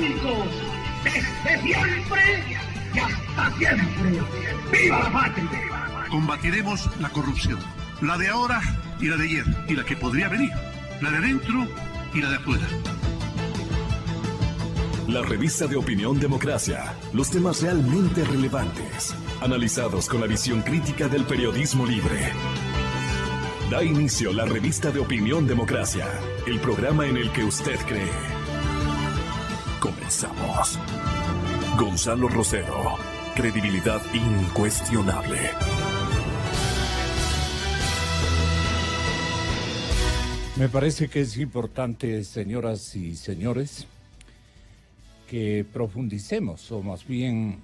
patrióticos, desde siempre y hasta siempre. ¡Viva la patria! Combatiremos la corrupción, la de ahora y la de ayer, y la que podría venir, la de adentro y la de afuera. La revista de opinión Democracia, los temas realmente relevantes, analizados con la visión crítica del periodismo libre. Da inicio la revista de opinión Democracia, el programa en el que usted cree. Comenzamos. Gonzalo Rosero, credibilidad incuestionable. Me parece que es importante, señoras y señores, que profundicemos, o más bien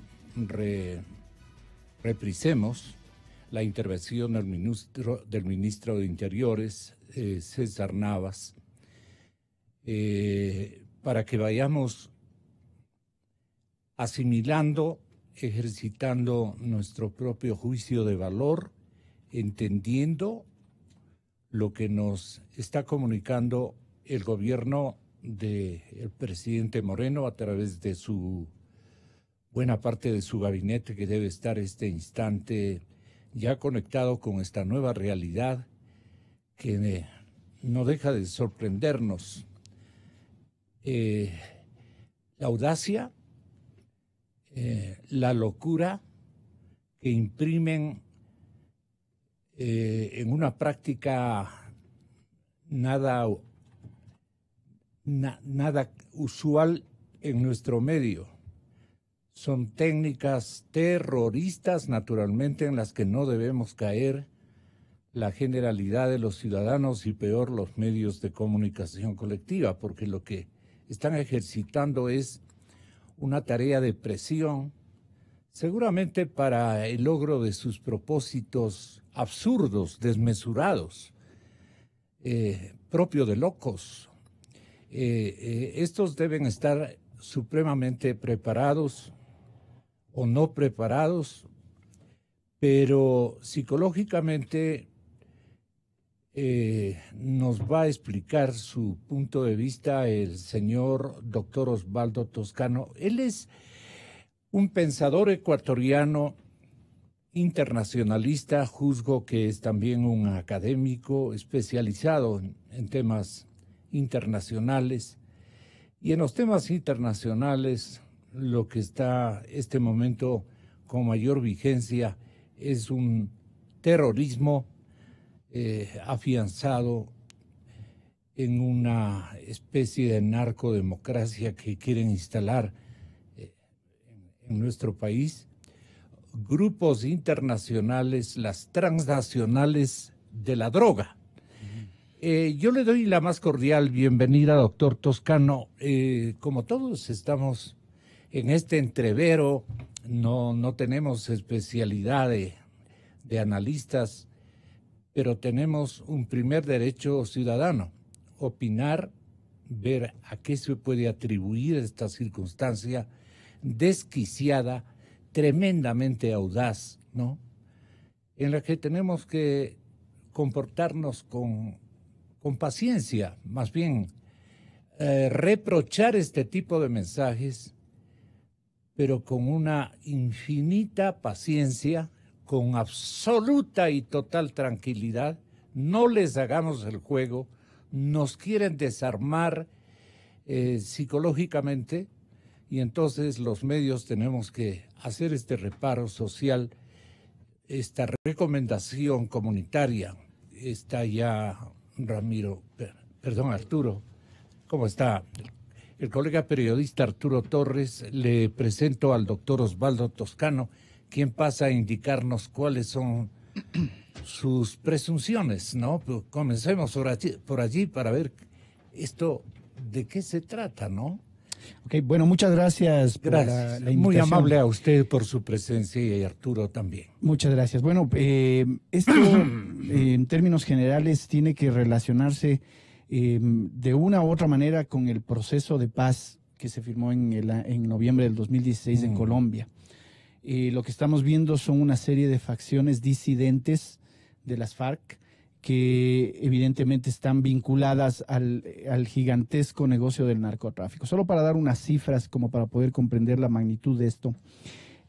reprisemos la intervención del ministro de Interiores, César Navas, para que vayamos asimilando, ejercitando nuestro propio juicio de valor, entendiendo lo que nos está comunicando el gobierno del presidente Moreno a través de su buena parte de su gabinete, que debe estar este instante ya conectado con esta nueva realidad que no deja de sorprendernos. La audacia, la locura que imprimen en una práctica nada usual en nuestro medio. Son técnicas terroristas, naturalmente, en las que no debemos caer la generalidad de los ciudadanos y peor los medios de comunicación colectiva, porque lo que están ejercitando es una tarea de presión, seguramente para el logro de sus propósitos absurdos, desmesurados, propio de locos. Estos deben estar supremamente preparados o no preparados, pero psicológicamente nos va a explicar su punto de vista el señor doctor Osvaldo Toscano. Él es un pensador ecuatoriano internacionalista, juzgo que es también un académico especializado en temas internacionales, y en los temas internacionales lo que está este momento con mayor vigencia es un terrorismo afianzado en una especie de narcodemocracia que quieren instalar en nuestro país, grupos internacionales, las transnacionales de la droga. Yo le doy la más cordial bienvenida, doctor Toscano. Como todos estamos en este entrevero, no tenemos especialidad de analistas, pero tenemos un primer derecho ciudadano: opinar, ver a qué se puede atribuir esta circunstancia desquiciada, tremendamente audaz, ¿no?, en la que tenemos que comportarnos con paciencia, más bien reprochar este tipo de mensajes, pero con una infinita paciencia, con absoluta y total tranquilidad. No les hagamos el juego, nos quieren desarmar psicológicamente, y entonces los medios tenemos que hacer este reparo social, esta recomendación comunitaria. Está ya Arturo. ¿Cómo está? El colega periodista Arturo Torres. Le presento al doctor Osvaldo Toscano, quien pasa a indicarnos cuáles son sus presunciones, ¿no? Pues comencemos por allí para ver esto de qué se trata, ¿no? Ok, bueno, muchas gracias por la invitación. Muy amable a usted por su presencia, y a Arturo también. Muchas gracias. Bueno, esto en términos generales tiene que relacionarse de una u otra manera con el proceso de paz que se firmó en noviembre del 2016 en Colombia. Lo que estamos viendo son una serie de facciones disidentes de las FARC que evidentemente están vinculadas al gigantesco negocio del narcotráfico. Solo para dar unas cifras como para poder comprender la magnitud de esto.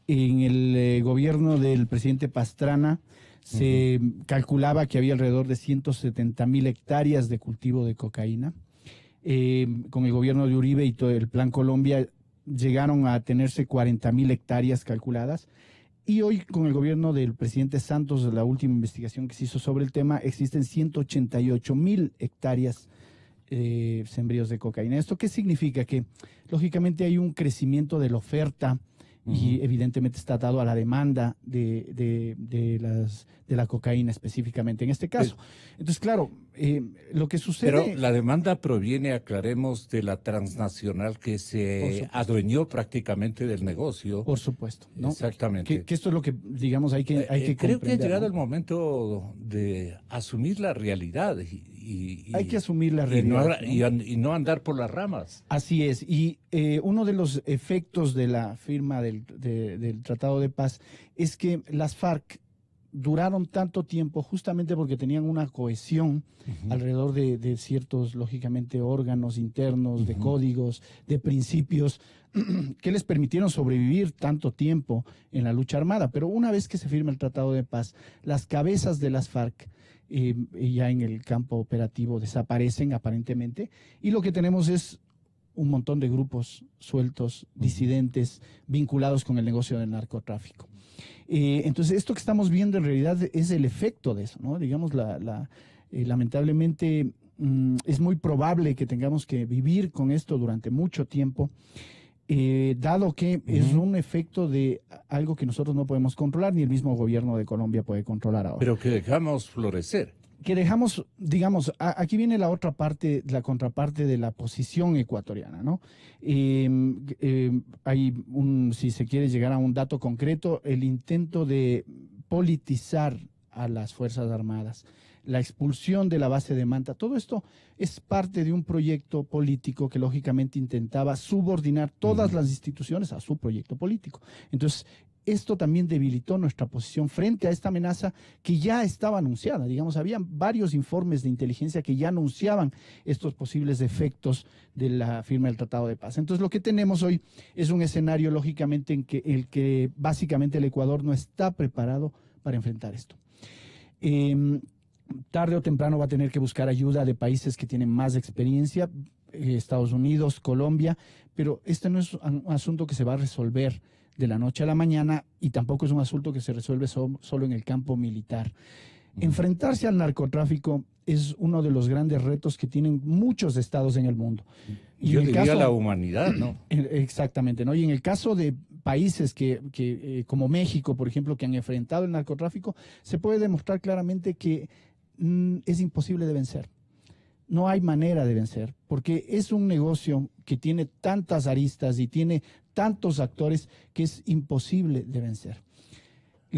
En el gobierno del presidente Pastrana se calculaba que había alrededor de 170.000 hectáreas de cultivo de cocaína. Con el gobierno de Uribe y todo el Plan Colombia llegaron a tenerse 40.000 hectáreas calculadas. Y hoy, con el gobierno del presidente Santos, la última investigación que se hizo sobre el tema, existen 188.000 hectáreas sembríos de cocaína. ¿Esto qué significa? Que lógicamente hay un crecimiento de la oferta y evidentemente está dado a la demanda de la cocaína específicamente en este caso. Entonces, claro, lo que sucede... Pero la demanda proviene, aclaremos, de la transnacional que se adueñó prácticamente del negocio. Por supuesto, ¿no? Exactamente. Que esto es lo que, digamos, hay que creo que ha llegado ¿no? el momento de asumir la realidad. Hay que asumir la realidad. Y no andar por las ramas. Así es. Y uno de los efectos de la firma del Tratado de Paz es que las FARC duraron tanto tiempo justamente porque tenían una cohesión alrededor de ciertos, lógicamente, órganos internos, de códigos, de principios que les permitieron sobrevivir tanto tiempo en la lucha armada. Pero una vez que se firma el Tratado de Paz, las cabezas de las FARC ya en el campo operativo desaparecen aparentemente, y lo que tenemos es un montón de grupos sueltos, disidentes, vinculados con el negocio del narcotráfico. Entonces, esto que estamos viendo en realidad es el efecto de eso, ¿no? Digamos, lamentablemente es muy probable que tengamos que vivir con esto durante mucho tiempo, dado que es un efecto de algo que nosotros no podemos controlar, ni el mismo gobierno de Colombia puede controlar ahora. Pero que dejamos florecer. Que dejamos, digamos, aquí viene la otra parte, la contraparte de la posición ecuatoriana, ¿no? Hay si se quiere llegar a un dato concreto, el intento de politizar a las Fuerzas Armadas, la expulsión de la base de Manta, todo esto es parte de un proyecto político que lógicamente intentaba subordinar todas las instituciones a su proyecto político. Entonces, esto también debilitó nuestra posición frente a esta amenaza que ya estaba anunciada. Digamos, había varios informes de inteligencia que ya anunciaban estos posibles efectos de la firma del Tratado de Paz. Entonces, lo que tenemos hoy es un escenario, lógicamente, en que el que básicamente el Ecuador no está preparado para enfrentar esto. Tarde o temprano va a tener que buscar ayuda de países que tienen más experiencia, Estados Unidos, Colombia, pero este no es un asunto que se va a resolver de la noche a la mañana, y tampoco es un asunto que se resuelve solo en el campo militar. Enfrentarse al narcotráfico es uno de los grandes retos que tienen muchos estados en el mundo. Y yo en el diría caso, la humanidad, ¿no? Exactamente, ¿no? Y en el caso de países como México, por ejemplo, que han enfrentado el narcotráfico, se puede demostrar claramente que es imposible de vencer. No hay manera de vencer, porque es un negocio que tiene tantas aristas y tiene tantos actores que es imposible de vencer.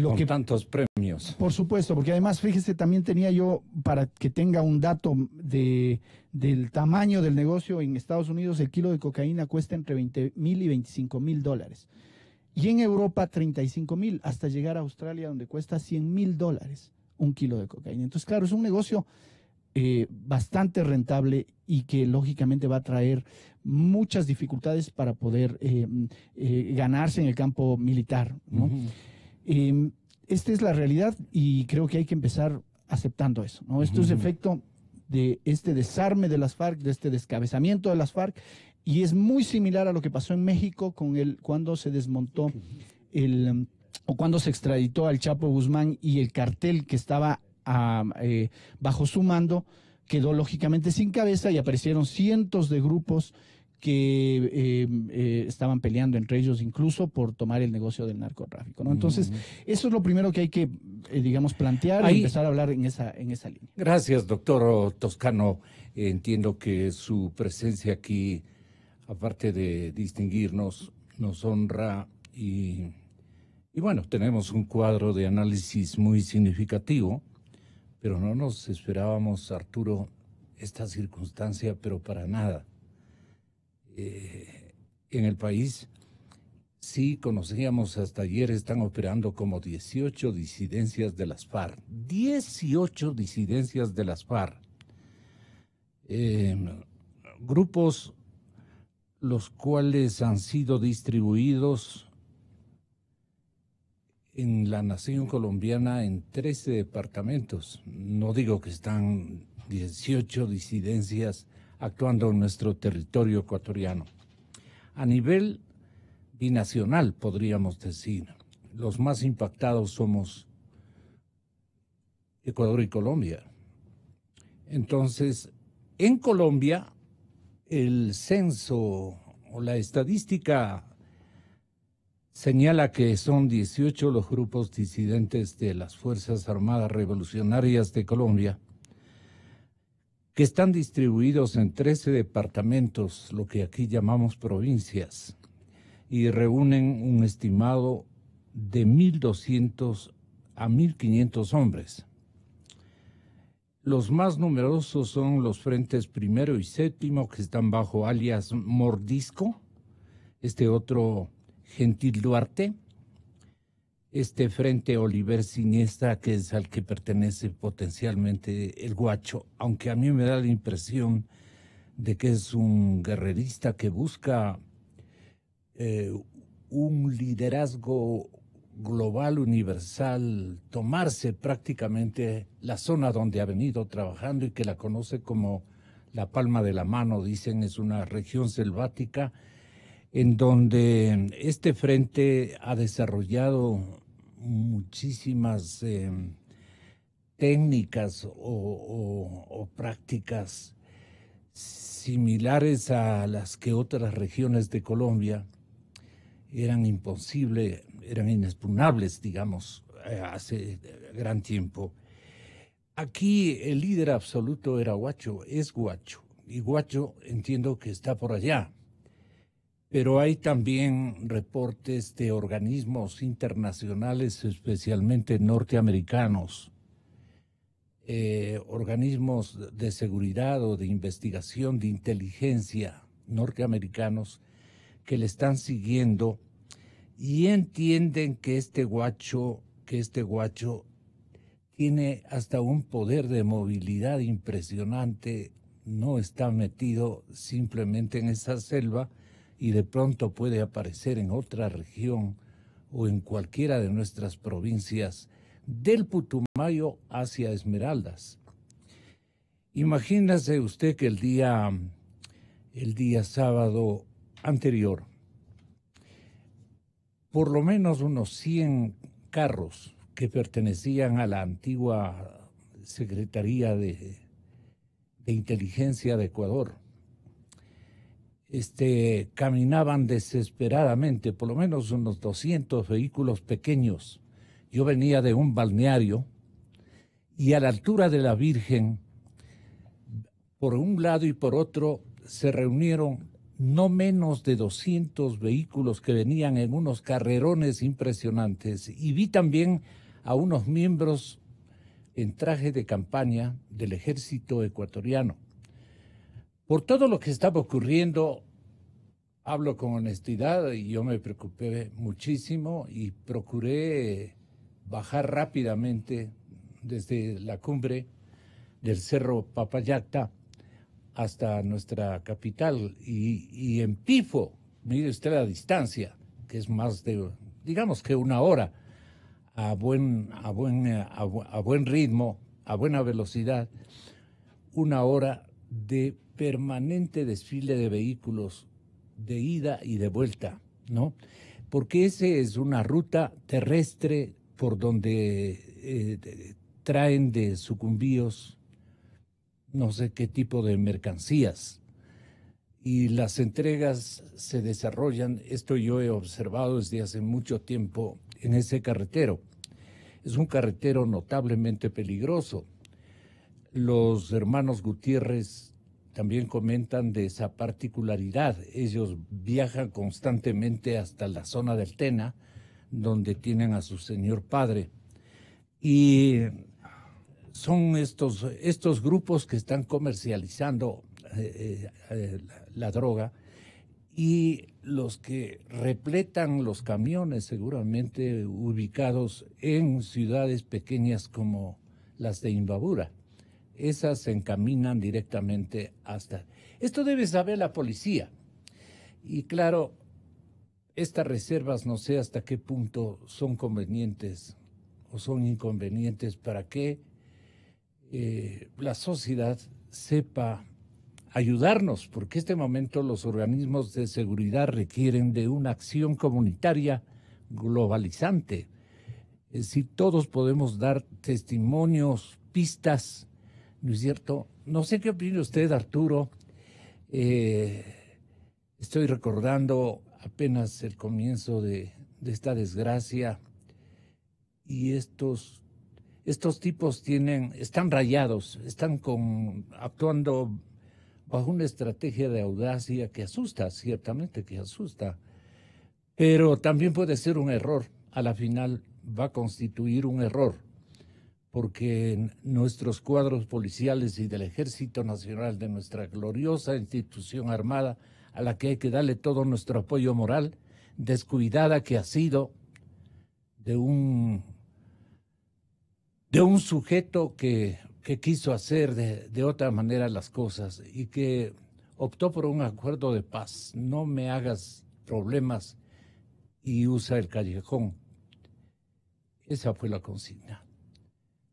Con tantos premios. Por supuesto, porque además, fíjese, también tenía yo, para que tenga un dato del tamaño del negocio, en Estados Unidos el kilo de cocaína cuesta entre $20,000 y $25,000. Y en Europa $35,000, hasta llegar a Australia, donde cuesta $100,000 un kilo de cocaína. Entonces, claro, es un negocio bastante rentable y que lógicamente va a traer muchas dificultades para poder ganarse en el campo militar, ¿no? Esta es la realidad y creo que hay que empezar aceptando eso, ¿no? Esto es efecto de este desarme de las FARC, de este descabezamiento de las FARC, y es muy similar a lo que pasó en México cuando se desmontó o cuando se extraditó al Chapo Guzmán, y el cartel que estaba bajo su mando quedó lógicamente sin cabeza, y aparecieron cientos de grupos que estaban peleando entre ellos incluso por tomar el negocio del narcotráfico, ¿no? Entonces, eso es lo primero que hay que, digamos, plantear y empezar a hablar en esa línea. Gracias, doctor Toscano. Entiendo que su presencia aquí, aparte de distinguirnos, nos honra y bueno, tenemos un cuadro de análisis muy significativo, pero no nos esperábamos, Arturo, esta circunstancia, pero para nada. En el país sí conocíamos hasta ayer, están operando como 18 disidencias de las FARC. 18 disidencias de las FARC. Grupos los cuales han sido distribuidos en la nación colombiana en 13 departamentos. No digo que están 18 disidencias actuando en nuestro territorio ecuatoriano. A nivel binacional, podríamos decir, los más impactados somos Ecuador y Colombia. Entonces, en Colombia, el censo o la estadística señala que son 18 los grupos disidentes de las Fuerzas Armadas Revolucionarias de Colombia, que están distribuidos en 13 departamentos, lo que aquí llamamos provincias, y reúnen un estimado de 1.200 a 1.500 hombres. Los más numerosos son los frentes primero y séptimo, que están bajo alias Mordisco, este otro Gentil Duarte, este frente Oliver Siniestra, que es al que pertenece potencialmente el Guacho, aunque a mí me da la impresión de que es un guerrerista que busca un liderazgo global, universal, tomarse prácticamente la zona donde ha venido trabajando y que la conoce como la palma de la mano. Dicen es una región selvática en donde este frente ha desarrollado muchísimas técnicas o prácticas similares a las que otras regiones de Colombia eran imposibles, eran inexpugnables, digamos, hace gran tiempo. Aquí el líder absoluto era Guacho, es Guacho, y Guacho entiendo que está por allá. Pero hay también reportes de organismos internacionales, especialmente norteamericanos, organismos de seguridad o de investigación, de inteligencia norteamericanos, que le están siguiendo y entienden que este guacho tiene hasta un poder de movilidad impresionante, no está metido simplemente en esa selva y de pronto puede aparecer en otra región o en cualquiera de nuestras provincias, del Putumayo hacia Esmeraldas. Imagínese usted que el día sábado anterior, por lo menos unos 100 carros que pertenecían a la antigua Secretaría de Inteligencia de Ecuador, caminaban desesperadamente, por lo menos unos 200 vehículos pequeños. Yo venía de un balneario y a la altura de la Virgen, por un lado y por otro, se reunieron no menos de 200 vehículos que venían en unos carrerones impresionantes, y vi también a unos miembros en traje de campaña del ejército ecuatoriano. Por todo lo que estaba ocurriendo, hablo con honestidad y yo me preocupé muchísimo y procuré bajar rápidamente desde la cumbre del Cerro Papayacta hasta nuestra capital y en Pifo, mire usted la distancia, que es más de, digamos que una hora, a buen ritmo, a buena velocidad, una hora de permanente desfile de vehículos de ida y de vuelta, ¿no? Porque esa es una ruta terrestre por donde traen de Sucumbíos no sé qué tipo de mercancías, y las entregas se desarrollan, esto yo he observado desde hace mucho tiempo en ese carretero. Es un carretero notablemente peligroso. Los hermanos Gutiérrez también comentan de esa particularidad. Ellos viajan constantemente hasta la zona del Tena, donde tienen a su señor padre, y son estos grupos que están comercializando la droga y los que repletan los camiones, seguramente ubicados en ciudades pequeñas como las de Imbabura. Esas se encaminan directamente hasta... Esto debe saber la policía. Y claro, estas reservas no sé hasta qué punto son convenientes o son inconvenientes para que la sociedad sepa ayudarnos, porque en este momento los organismos de seguridad requieren de una acción comunitaria globalizante. Es decir, todos podemos dar testimonios, pistas, ¿no es cierto? No sé qué opina usted, Arturo. Estoy recordando apenas el comienzo de esta desgracia y estos tipos están rayados, están actuando bajo una estrategia de audacia que asusta, ciertamente que asusta, pero también puede ser un error. A la final va a constituir un error, porque nuestros cuadros policiales y del Ejército Nacional, de nuestra gloriosa institución armada, a la que hay que darle todo nuestro apoyo moral, descuidada que ha sido de un sujeto que quiso hacer de otra manera las cosas y que optó por un acuerdo de paz. No me hagas problemas y usa el callejón. Esa fue la consigna.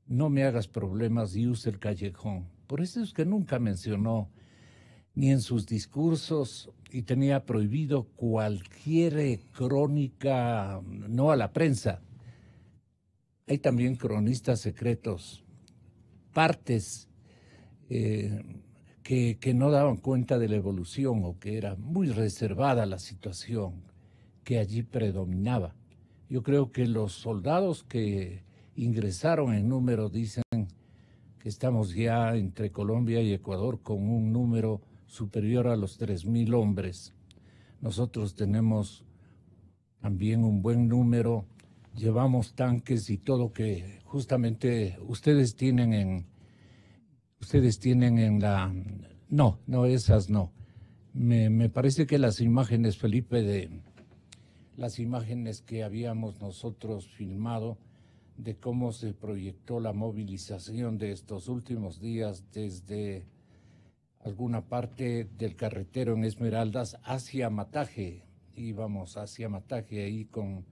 No me hagas problemas y usa el callejón. Por eso es que nunca mencionó ni en sus discursos, y tenía prohibido cualquier crónica, no a la prensa. Hay también cronistas secretos, partes que no daban cuenta de la evolución o que era muy reservada la situación que allí predominaba. Yo creo que los soldados que ingresaron en número dicen que estamos ya entre Colombia y Ecuador con un número superior a los 3.000 hombres. Nosotros tenemos también un buen número, llevamos tanques y todo que justamente ustedes tienen en la... No, esas no. Me parece que las imágenes, Felipe, las imágenes que habíamos nosotros filmado de cómo se proyectó la movilización de estos últimos días desde alguna parte del carretero en Esmeraldas hacia Mataje. Íbamos hacia Mataje ahí con...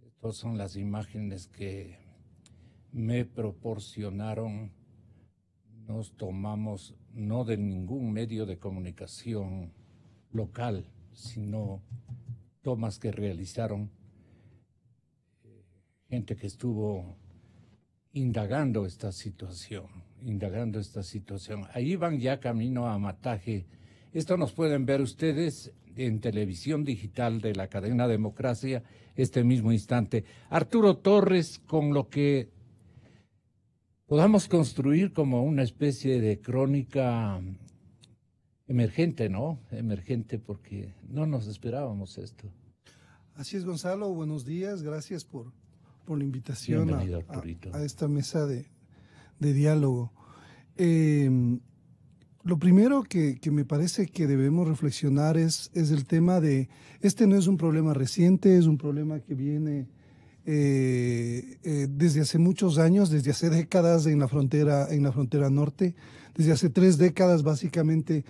Estas son las imágenes que me proporcionaron. Nos tomamos no de ningún medio de comunicación local, sino tomas que realizaron gente que estuvo indagando esta situación. Ahí van ya camino a Mataje. Esto nos pueden ver ustedes en televisión digital de la cadena Democracia este mismo instante. Arturo Torres, con lo que podamos construir como una especie de crónica emergente, ¿no? Emergente porque no nos esperábamos esto. Así es, Gonzalo. Buenos días. Gracias por la invitación a esta mesa de diálogo. Lo primero que me parece que debemos reflexionar es el tema de, este no es un problema reciente, es un problema que viene desde hace muchos años, desde hace décadas en la frontera norte. Desde hace 3 décadas básicamente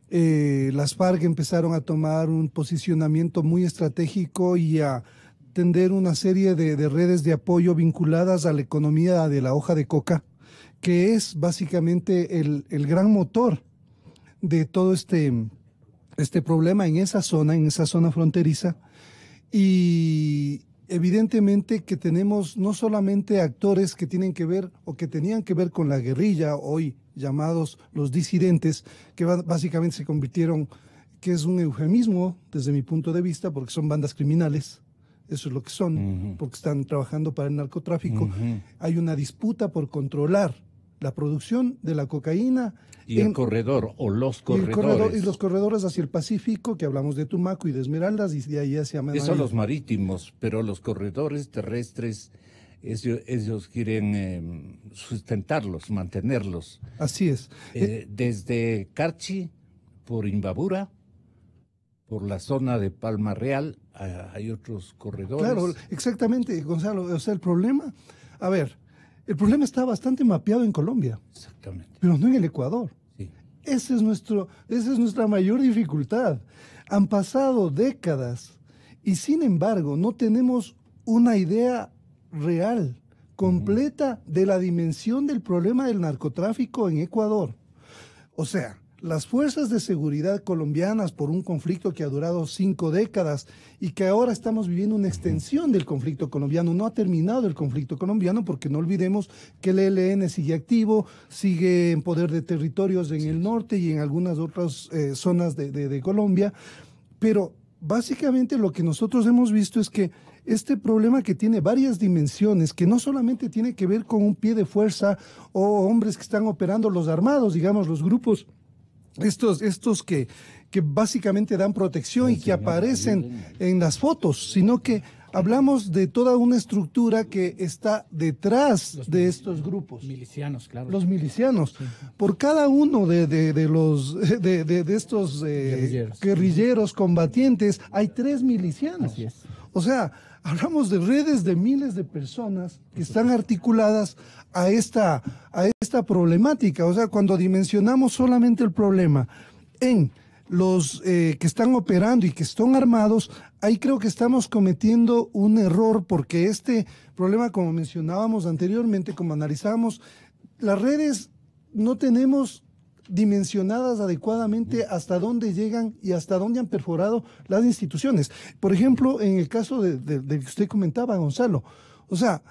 las FARC empezaron a tomar un posicionamiento muy estratégico y a tender una serie de redes de apoyo vinculadas a la economía de la hoja de coca, que es básicamente el gran motor de todo este problema en esa zona fronteriza. Y evidentemente que tenemos no solamente actores que tienen que ver o que tenían que ver con la guerrilla, hoy llamados los disidentes, que básicamente se convirtieron, que es un eufemismo desde mi punto de vista, porque son bandas criminales. Eso es lo que son, porque están trabajando para el narcotráfico. Hay una disputa por controlar la producción de la cocaína. Y el corredor, o los corredores. Y los corredores hacia el Pacífico, que hablamos de Tumaco y de Esmeraldas, y de ahí hacia Manabí. Eso los marítimos, pero los corredores terrestres, ellos quieren sustentarlos, mantenerlos. Así es. Desde Carchi, por Imbabura, por la zona de Palma Real, hay otros corredores. Claro, exactamente, Gonzalo. O sea, el problema está bastante mapeado en Colombia, Exactamente. pero no en el Ecuador. Sí. Esa es nuestra mayor dificultad. Han pasado décadas y sin embargo no tenemos una idea real, completa de la dimensión del problema del narcotráfico en Ecuador. O sea, las fuerzas de seguridad colombianas por un conflicto que ha durado 5 décadas y que ahora estamos viviendo una extensión del conflicto colombiano. No ha terminado el conflicto colombiano porque no olvidemos que el ELN sigue activo, sigue en poder de territorios en el norte y en algunas otras zonas de Colombia. Pero básicamente lo que nosotros hemos visto es que este problema que tiene varias dimensiones, que no solamente tiene que ver con un pie de fuerza o hombres que están operando los armados, digamos, los grupos estos que básicamente dan protección y que aparecen en las fotos, sino que hablamos de toda una estructura que está detrás de estos grupos. Milicianos, claro. Los milicianos. Sí. Por cada uno de estos guerrilleros combatientes hay 3 milicianos. Así es. O sea, hablamos de redes de miles de personas que están articuladas a esta problemática. O sea, cuando dimensionamos solamente el problema en los que están operando y que están armados, ahí creo que estamos cometiendo un error, porque este problema, como mencionábamos anteriormente, como analizábamos, las redes no tenemos dimensionadas adecuadamente hasta dónde llegan y hasta dónde han perforado las instituciones. Por ejemplo, en el caso del que usted comentaba, Gonzalo, o sea,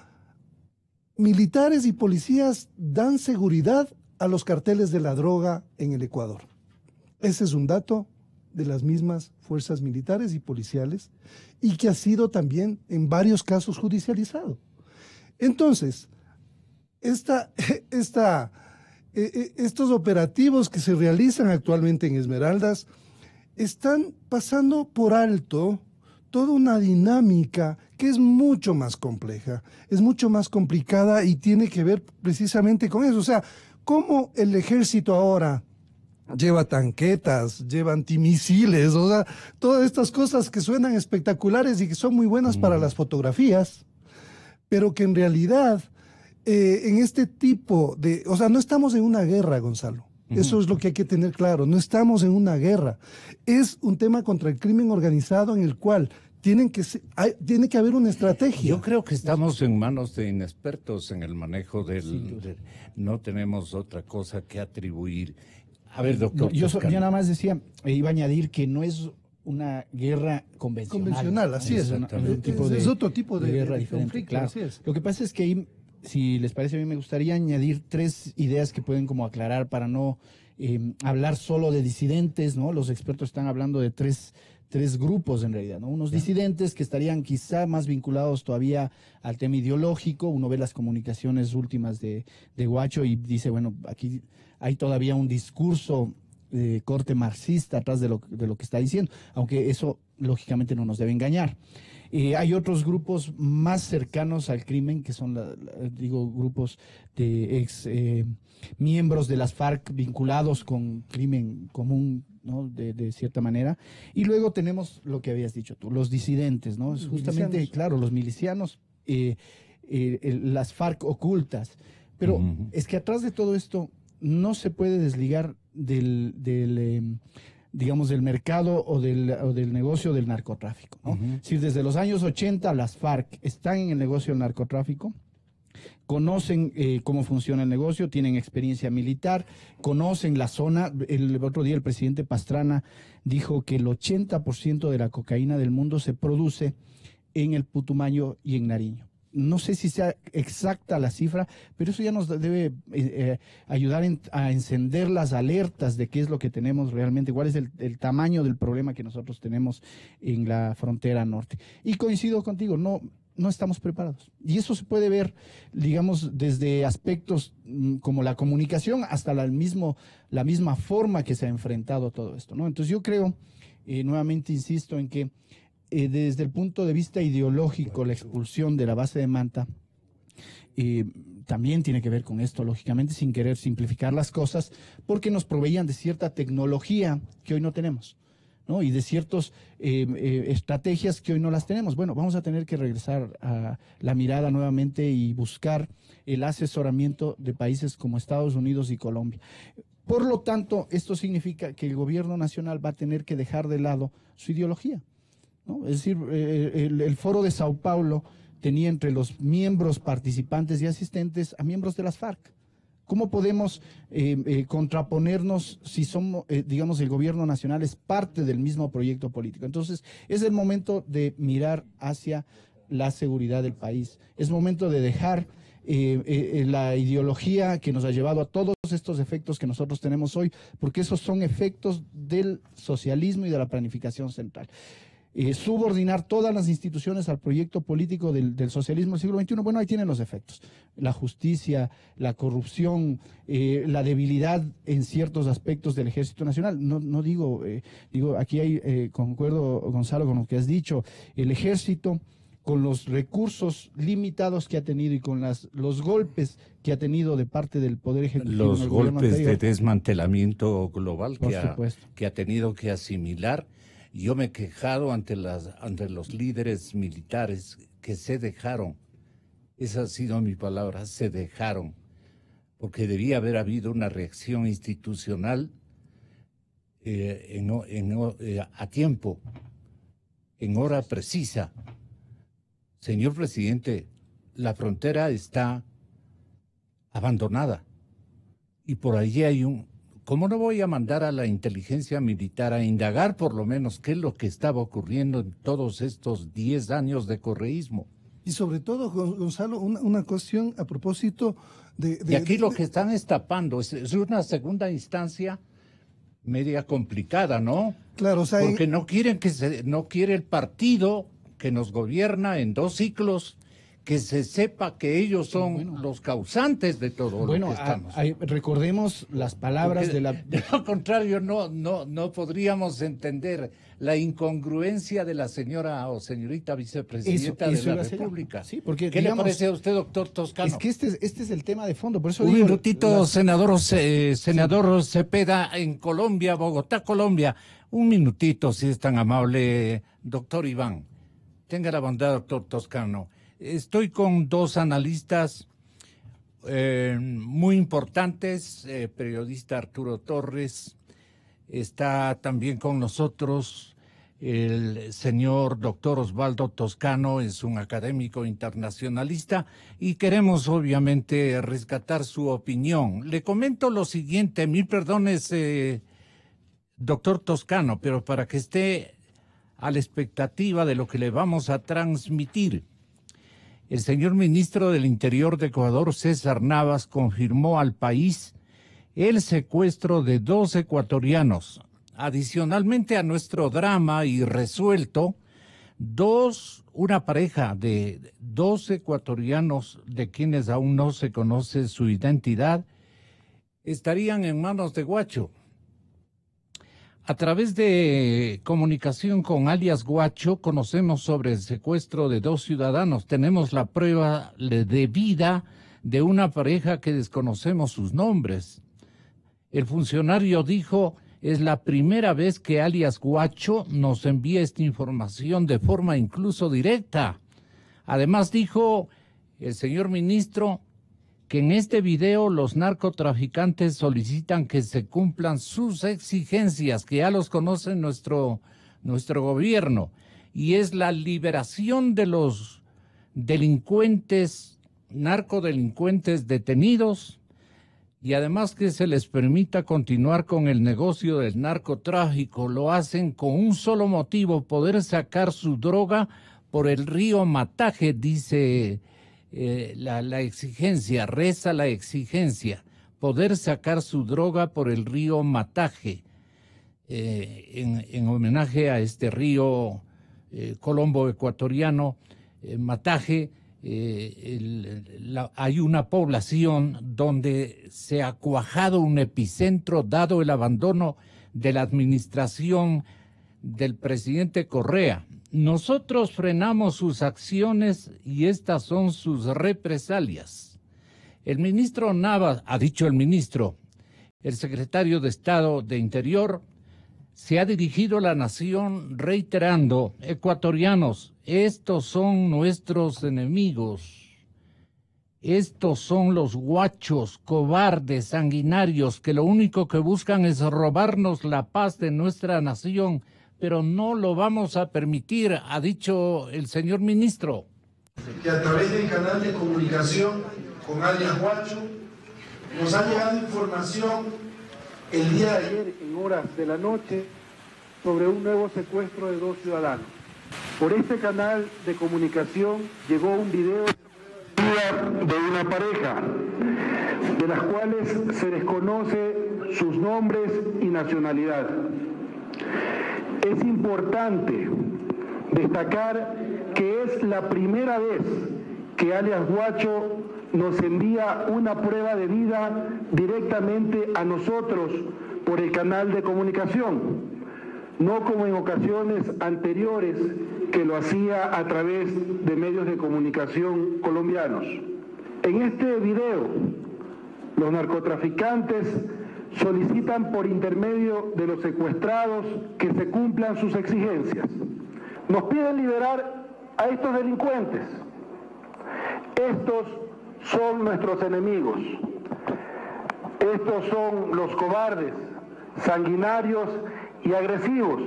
militares y policías dan seguridad a los carteles de la droga en el Ecuador. Ese es un dato de las mismas fuerzas militares y policiales y que ha sido también en varios casos judicializado. Entonces, estos operativos que se realizan actualmente en Esmeraldas están pasando por alto toda una dinámica que es mucho más compleja, es mucho más complicada y tiene que ver precisamente con eso. O sea, cómo el ejército ahora lleva tanquetas, lleva antimisiles, o sea, todas estas cosas que suenan espectaculares y que son muy buenas para las fotografías, pero que en realidad en este tipo o sea, no estamos en una guerra, Gonzalo. Eso es lo que hay que tener claro. No estamos en una guerra. Es un tema contra el crimen organizado en el cual tiene que haber una estrategia. Yo creo que estamos en manos de inexpertos en el manejo no tenemos otra cosa que atribuir. A ver, doctor. Yo nada más decía, iba a añadir que no es una guerra convencional. Así es. Es otro tipo de guerra diferente. Conflicto, claro. Así es. Lo que pasa es que ahí, si les parece, a mí me gustaría añadir 3 ideas que pueden como aclarar para no hablar solo de disidentes, ¿no? Los expertos están hablando de tres grupos en realidad, ¿no? Unos disidentes que estarían quizá más vinculados todavía al tema ideológico. Uno ve las comunicaciones últimas de Guacho y dice, bueno, aquí hay todavía un discurso de corte marxista atrás de lo que está diciendo, aunque eso lógicamente no nos debe engañar. Hay otros grupos más cercanos al crimen, que son, grupos de ex miembros de las FARC vinculados con crimen común, ¿no? De cierta manera. Y luego tenemos lo que habías dicho tú, los disidentes, ¿no? Es justamente, milicianos. Claro, los milicianos, las FARC ocultas. Pero es que atrás de todo esto no se puede desligar del mercado o del negocio del narcotráfico, ¿no? Es decir, desde los años 80 las FARC están en el negocio del narcotráfico, conocen cómo funciona el negocio, tienen experiencia militar, conocen la zona. El otro día el presidente Pastrana dijo que el 80% de la cocaína del mundo se produce en el Putumayo y en Nariño. No sé si sea exacta la cifra, pero eso ya nos debe ayudar a encender las alertas de qué es lo que tenemos realmente, cuál es el tamaño del problema que nosotros tenemos en la frontera norte. Y coincido contigo, no estamos preparados. Y eso se puede ver, digamos, desde aspectos como la comunicación hasta la misma forma que se ha enfrentado todo esto, ¿no? Entonces yo creo, nuevamente insisto en que desde el punto de vista ideológico, la expulsión de la base de Manta también tiene que ver con esto, lógicamente, sin querer simplificar las cosas, porque nos proveían de cierta tecnología que hoy no tenemos. ¿no? Y de ciertas estrategias que hoy no las tenemos. Bueno, vamos a tener que regresar a la mirada nuevamente y buscar el asesoramiento de países como Estados Unidos y Colombia. Por lo tanto, esto significa que el gobierno nacional va a tener que dejar de lado su ideología, ¿no? Es decir, el Foro de Sao Paulo tenía entre los miembros participantes y asistentes a miembros de las FARC. ¿Cómo podemos contraponernos si somos, digamos, el gobierno nacional es parte del mismo proyecto político? Entonces, es el momento de mirar hacia la seguridad del país. Es momento de dejar la ideología que nos ha llevado a todos estos efectos que nosotros tenemos hoy, porque esos son efectos del socialismo y de la planificación central. Subordinar todas las instituciones al proyecto político del socialismo del siglo XXI, bueno, ahí tienen los efectos. La justicia, la corrupción, la debilidad en ciertos aspectos del Ejército Nacional. No digo, aquí hay, concuerdo, Gonzalo, con lo que has dicho, el Ejército, con los recursos limitados que ha tenido y con los golpes que ha tenido de parte del Poder Ejecutivo. Los golpes de desmantelamiento global que ha tenido que asimilar. Yo me he quejado ante los líderes militares que se dejaron, esa ha sido mi palabra, se dejaron, porque debía haber habido una reacción institucional a tiempo, en hora precisa. Señor presidente, la frontera está abandonada y por allí hay ¿cómo no voy a mandar a la inteligencia militar a indagar por lo menos qué es lo que estaba ocurriendo en todos estos 10 años de correísmo? Y sobre todo, Gonzalo, una cuestión a propósito de... Y aquí lo que están es tapando, es una segunda instancia media complicada, ¿no? Claro, o sea... Porque no quiere el partido que nos gobierna en 2 ciclos, que se sepa que ellos son los causantes de todo lo que estamos. Recordemos las palabras porque, de lo contrario, no podríamos entender la incongruencia de la señora o señorita vicepresidenta de la República. Sí, porque, ¿Qué le parece a usted, doctor Toscano? Es que este es el tema de fondo. Por eso un minutito, senador Cepeda, en Colombia, Bogotá, Colombia. Un minutito, si es tan amable, doctor Iván. Tenga la bondad, doctor Toscano. Estoy con 2 analistas muy importantes, periodista Arturo Torres, está también con nosotros el señor doctor Osvaldo Toscano, es un académico internacionalista y queremos obviamente rescatar su opinión. Le comento lo siguiente, mil perdones, doctor Toscano, pero para que esté a la expectativa de lo que le vamos a transmitir. El señor ministro del Interior de Ecuador, César Navas, confirmó al país el secuestro de 2 ecuatorianos. Adicionalmente a nuestro drama irresuelto, una pareja de 2 ecuatorianos de quienes aún no se conoce su identidad, estarían en manos de Guacho. A través de comunicación con alias Guacho, conocemos sobre el secuestro de 2 ciudadanos. Tenemos la prueba de vida de una pareja que desconocemos sus nombres. El funcionario dijo, es la primera vez que alias Guacho nos envía esta información de forma incluso directa. Además dijo el señor ministro que en este video los narcotraficantes solicitan que se cumplan sus exigencias, que ya los conoce nuestro gobierno, y es la liberación de los narcodelincuentes detenidos, y además que se les permita continuar con el negocio del narcotráfico. Lo hacen con un solo motivo, poder sacar su droga por el río Mataje, dice la exigencia, reza la exigencia, poder sacar su droga por el río Mataje, en homenaje a este río Colombo ecuatoriano, Mataje. Hay una población donde se ha cuajado un epicentro dado el abandono de la administración del presidente Correa. Nosotros frenamos sus acciones y estas son sus represalias. El ministro Navas, ha dicho el ministro, el secretario de Estado de Interior, se ha dirigido a la nación reiterando: ecuatorianos, estos son nuestros enemigos. Estos son los guachos, cobardes, sanguinarios, que lo único que buscan es robarnos la paz de nuestra nación, pero no lo vamos a permitir, ha dicho el señor ministro. Que a través del canal de comunicación con alias Guacho nos ha llegado información el día de ayer en horas de la noche sobre un nuevo secuestro de 2 ciudadanos. Por este canal de comunicación llegó un video de una pareja, de las cuales se desconoce sus nombres y nacionalidad. Es importante destacar que es la primera vez que alias Guacho nos envía una prueba de vida directamente a nosotros por el canal de comunicación, no como en ocasiones anteriores que lo hacía a través de medios de comunicación colombianos. En este video, los narcotraficantes solicitan por intermedio de los secuestrados que se cumplan sus exigencias. Nos piden liberar a estos delincuentes. Estos son nuestros enemigos. Estos son los cobardes, sanguinarios y agresivos,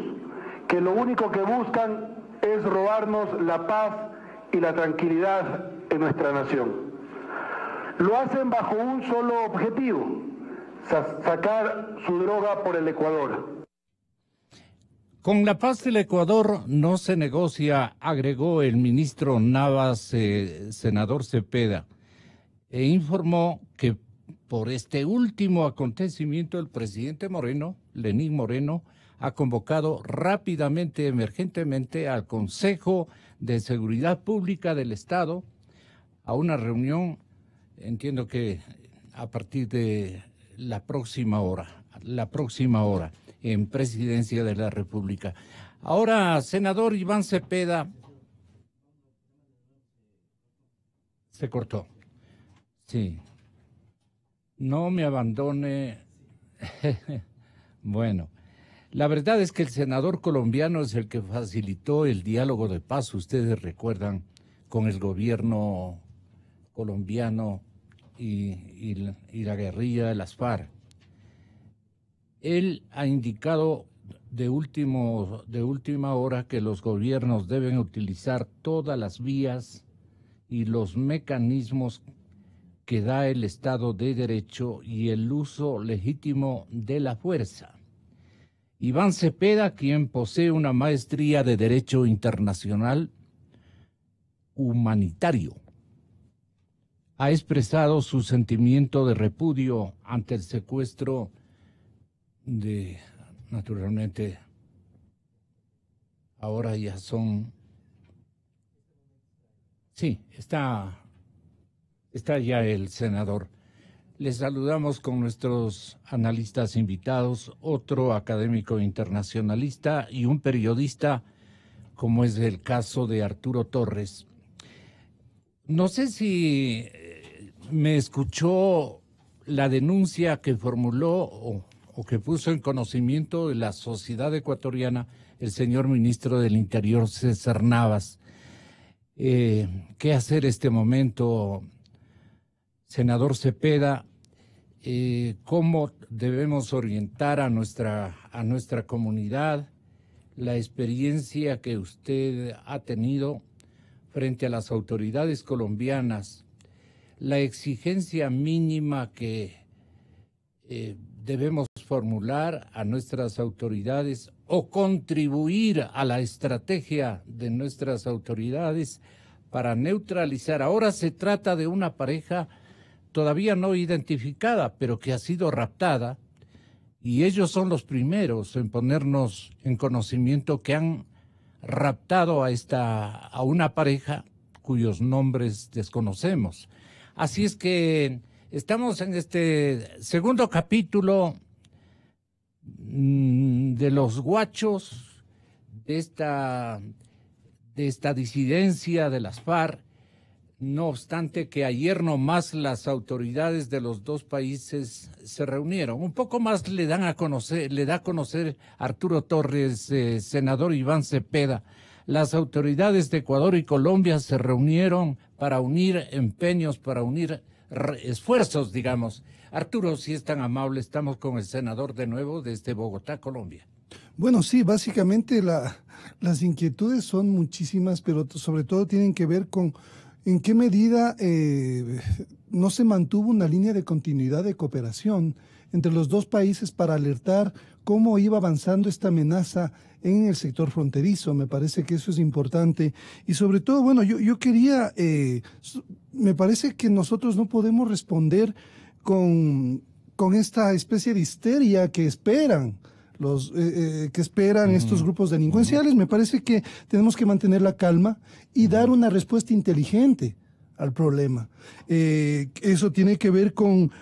que lo único que buscan es robarnos la paz y la tranquilidad en nuestra nación. Lo hacen bajo un solo objetivo: sacar su droga por el Ecuador. Con la paz del Ecuador no se negocia, agregó el ministro Navas, senador Cepeda, e informó que por este último acontecimiento el presidente Moreno, Lenín Moreno, ha convocado rápidamente, emergentemente, al Consejo de Seguridad Pública del Estado a una reunión, entiendo que a partir de la próxima hora, en Presidencia de la República. Ahora, senador Iván Cepeda, se cortó. Sí. No me abandone. Bueno, la verdad es que el senador colombiano es el que facilitó el diálogo de paz, ustedes recuerdan, con el gobierno colombiano y la guerrilla de las FARC. Él ha indicado de última hora que los gobiernos deben utilizar todas las vías y los mecanismos que da el Estado de Derecho y el uso legítimo de la fuerza. Iván Cepeda, quien posee una maestría de Derecho Internacional Humanitario, ha expresado su sentimiento de repudio ante el secuestro de, naturalmente, ahora ya son, sí, está ya el senador. Les saludamos con nuestros analistas invitados, otro académico internacionalista y un periodista, como es el caso de Arturo Torres. No sé si me escuchó la denuncia que formuló o que puso en conocimiento de la sociedad ecuatoriana el señor ministro del Interior, César Navas. ¿Qué hacer este momento, senador Cepeda? ¿Cómo debemos orientar a nuestra comunidad? La experiencia que usted ha tenido frente a las autoridades colombianas, la exigencia mínima que debemos formular a nuestras autoridades o contribuir a la estrategia de nuestras autoridades para neutralizar. Ahora se trata de una pareja todavía no identificada, pero que ha sido raptada, y ellos son los primeros en ponernos en conocimiento que han raptado a una pareja cuyos nombres desconocemos. Así es que estamos en este segundo capítulo de los guachos, de esta disidencia de las FARC. No obstante que ayer nomás las autoridades de los dos países se reunieron. Un poco más le da a conocer Arturo Torres, senador Iván Cepeda. Las autoridades de Ecuador y Colombia se reunieron para unir empeños, para unir esfuerzos, digamos. Arturo, si es tan amable, estamos con el senador de nuevo desde Bogotá, Colombia. Bueno, sí, básicamente las inquietudes son muchísimas, pero sobre todo tienen que ver con en qué medida no se mantuvo una línea de continuidad de cooperación entre los dos países para alertar cómo iba avanzando esta amenaza en el sector fronterizo. Me parece que eso es importante. Y sobre todo, bueno, yo quería, me parece que nosotros no podemos responder con esta especie de histeria que esperan estos grupos delincuenciales. Me parece que tenemos que mantener la calma y dar una respuesta inteligente al problema. Eso tiene que ver con,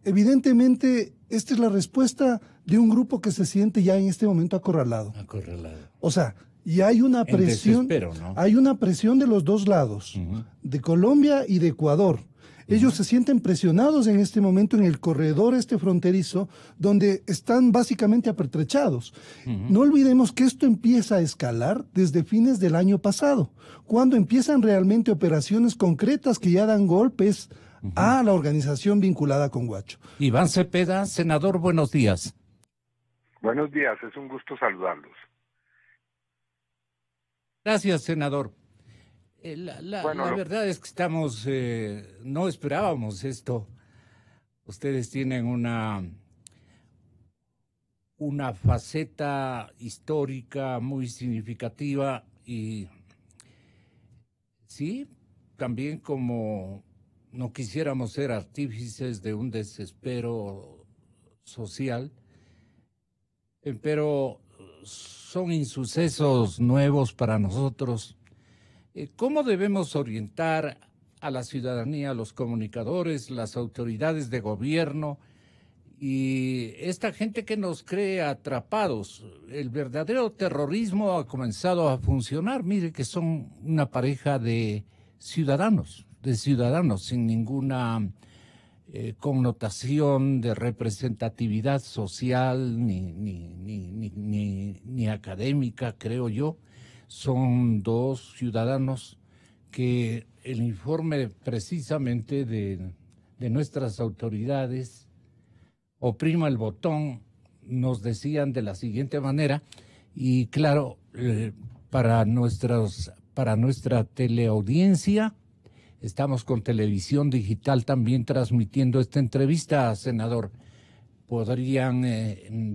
evidentemente, esta es la respuesta de un grupo que se siente ya en este momento acorralado. O sea, y hay una presión, ¿no? Hay una presión de los dos lados, de Colombia y de Ecuador. Ellos se sienten presionados en este momento en el corredor fronterizo, donde están básicamente apertrechados. No olvidemos que esto empieza a escalar desde fines del año pasado, cuando empiezan realmente operaciones concretas que ya dan golpes a la organización vinculada con Guacho. Iván Cepeda, senador, buenos días. Buenos días, es un gusto saludarlos. Gracias, senador. La verdad es que estamos, no esperábamos esto. Ustedes tienen una faceta histórica muy significativa y sí, también como no quisiéramos ser artífices de un desespero social, pero son insucesos nuevos para nosotros. ¿Cómo debemos orientar a la ciudadanía, a los comunicadores, las autoridades de gobierno y esta gente que nos cree atrapados? El verdadero terrorismo ha comenzado a funcionar. Mire que son una pareja de ciudadanos sin ninguna connotación de representatividad social ni académica, creo yo. Son dos ciudadanos que el informe precisamente de nuestras autoridades, oprima el botón, nos decían de la siguiente manera, y claro, para nuestra teleaudiencia, estamos con televisión digital también transmitiendo esta entrevista, senador. Podrían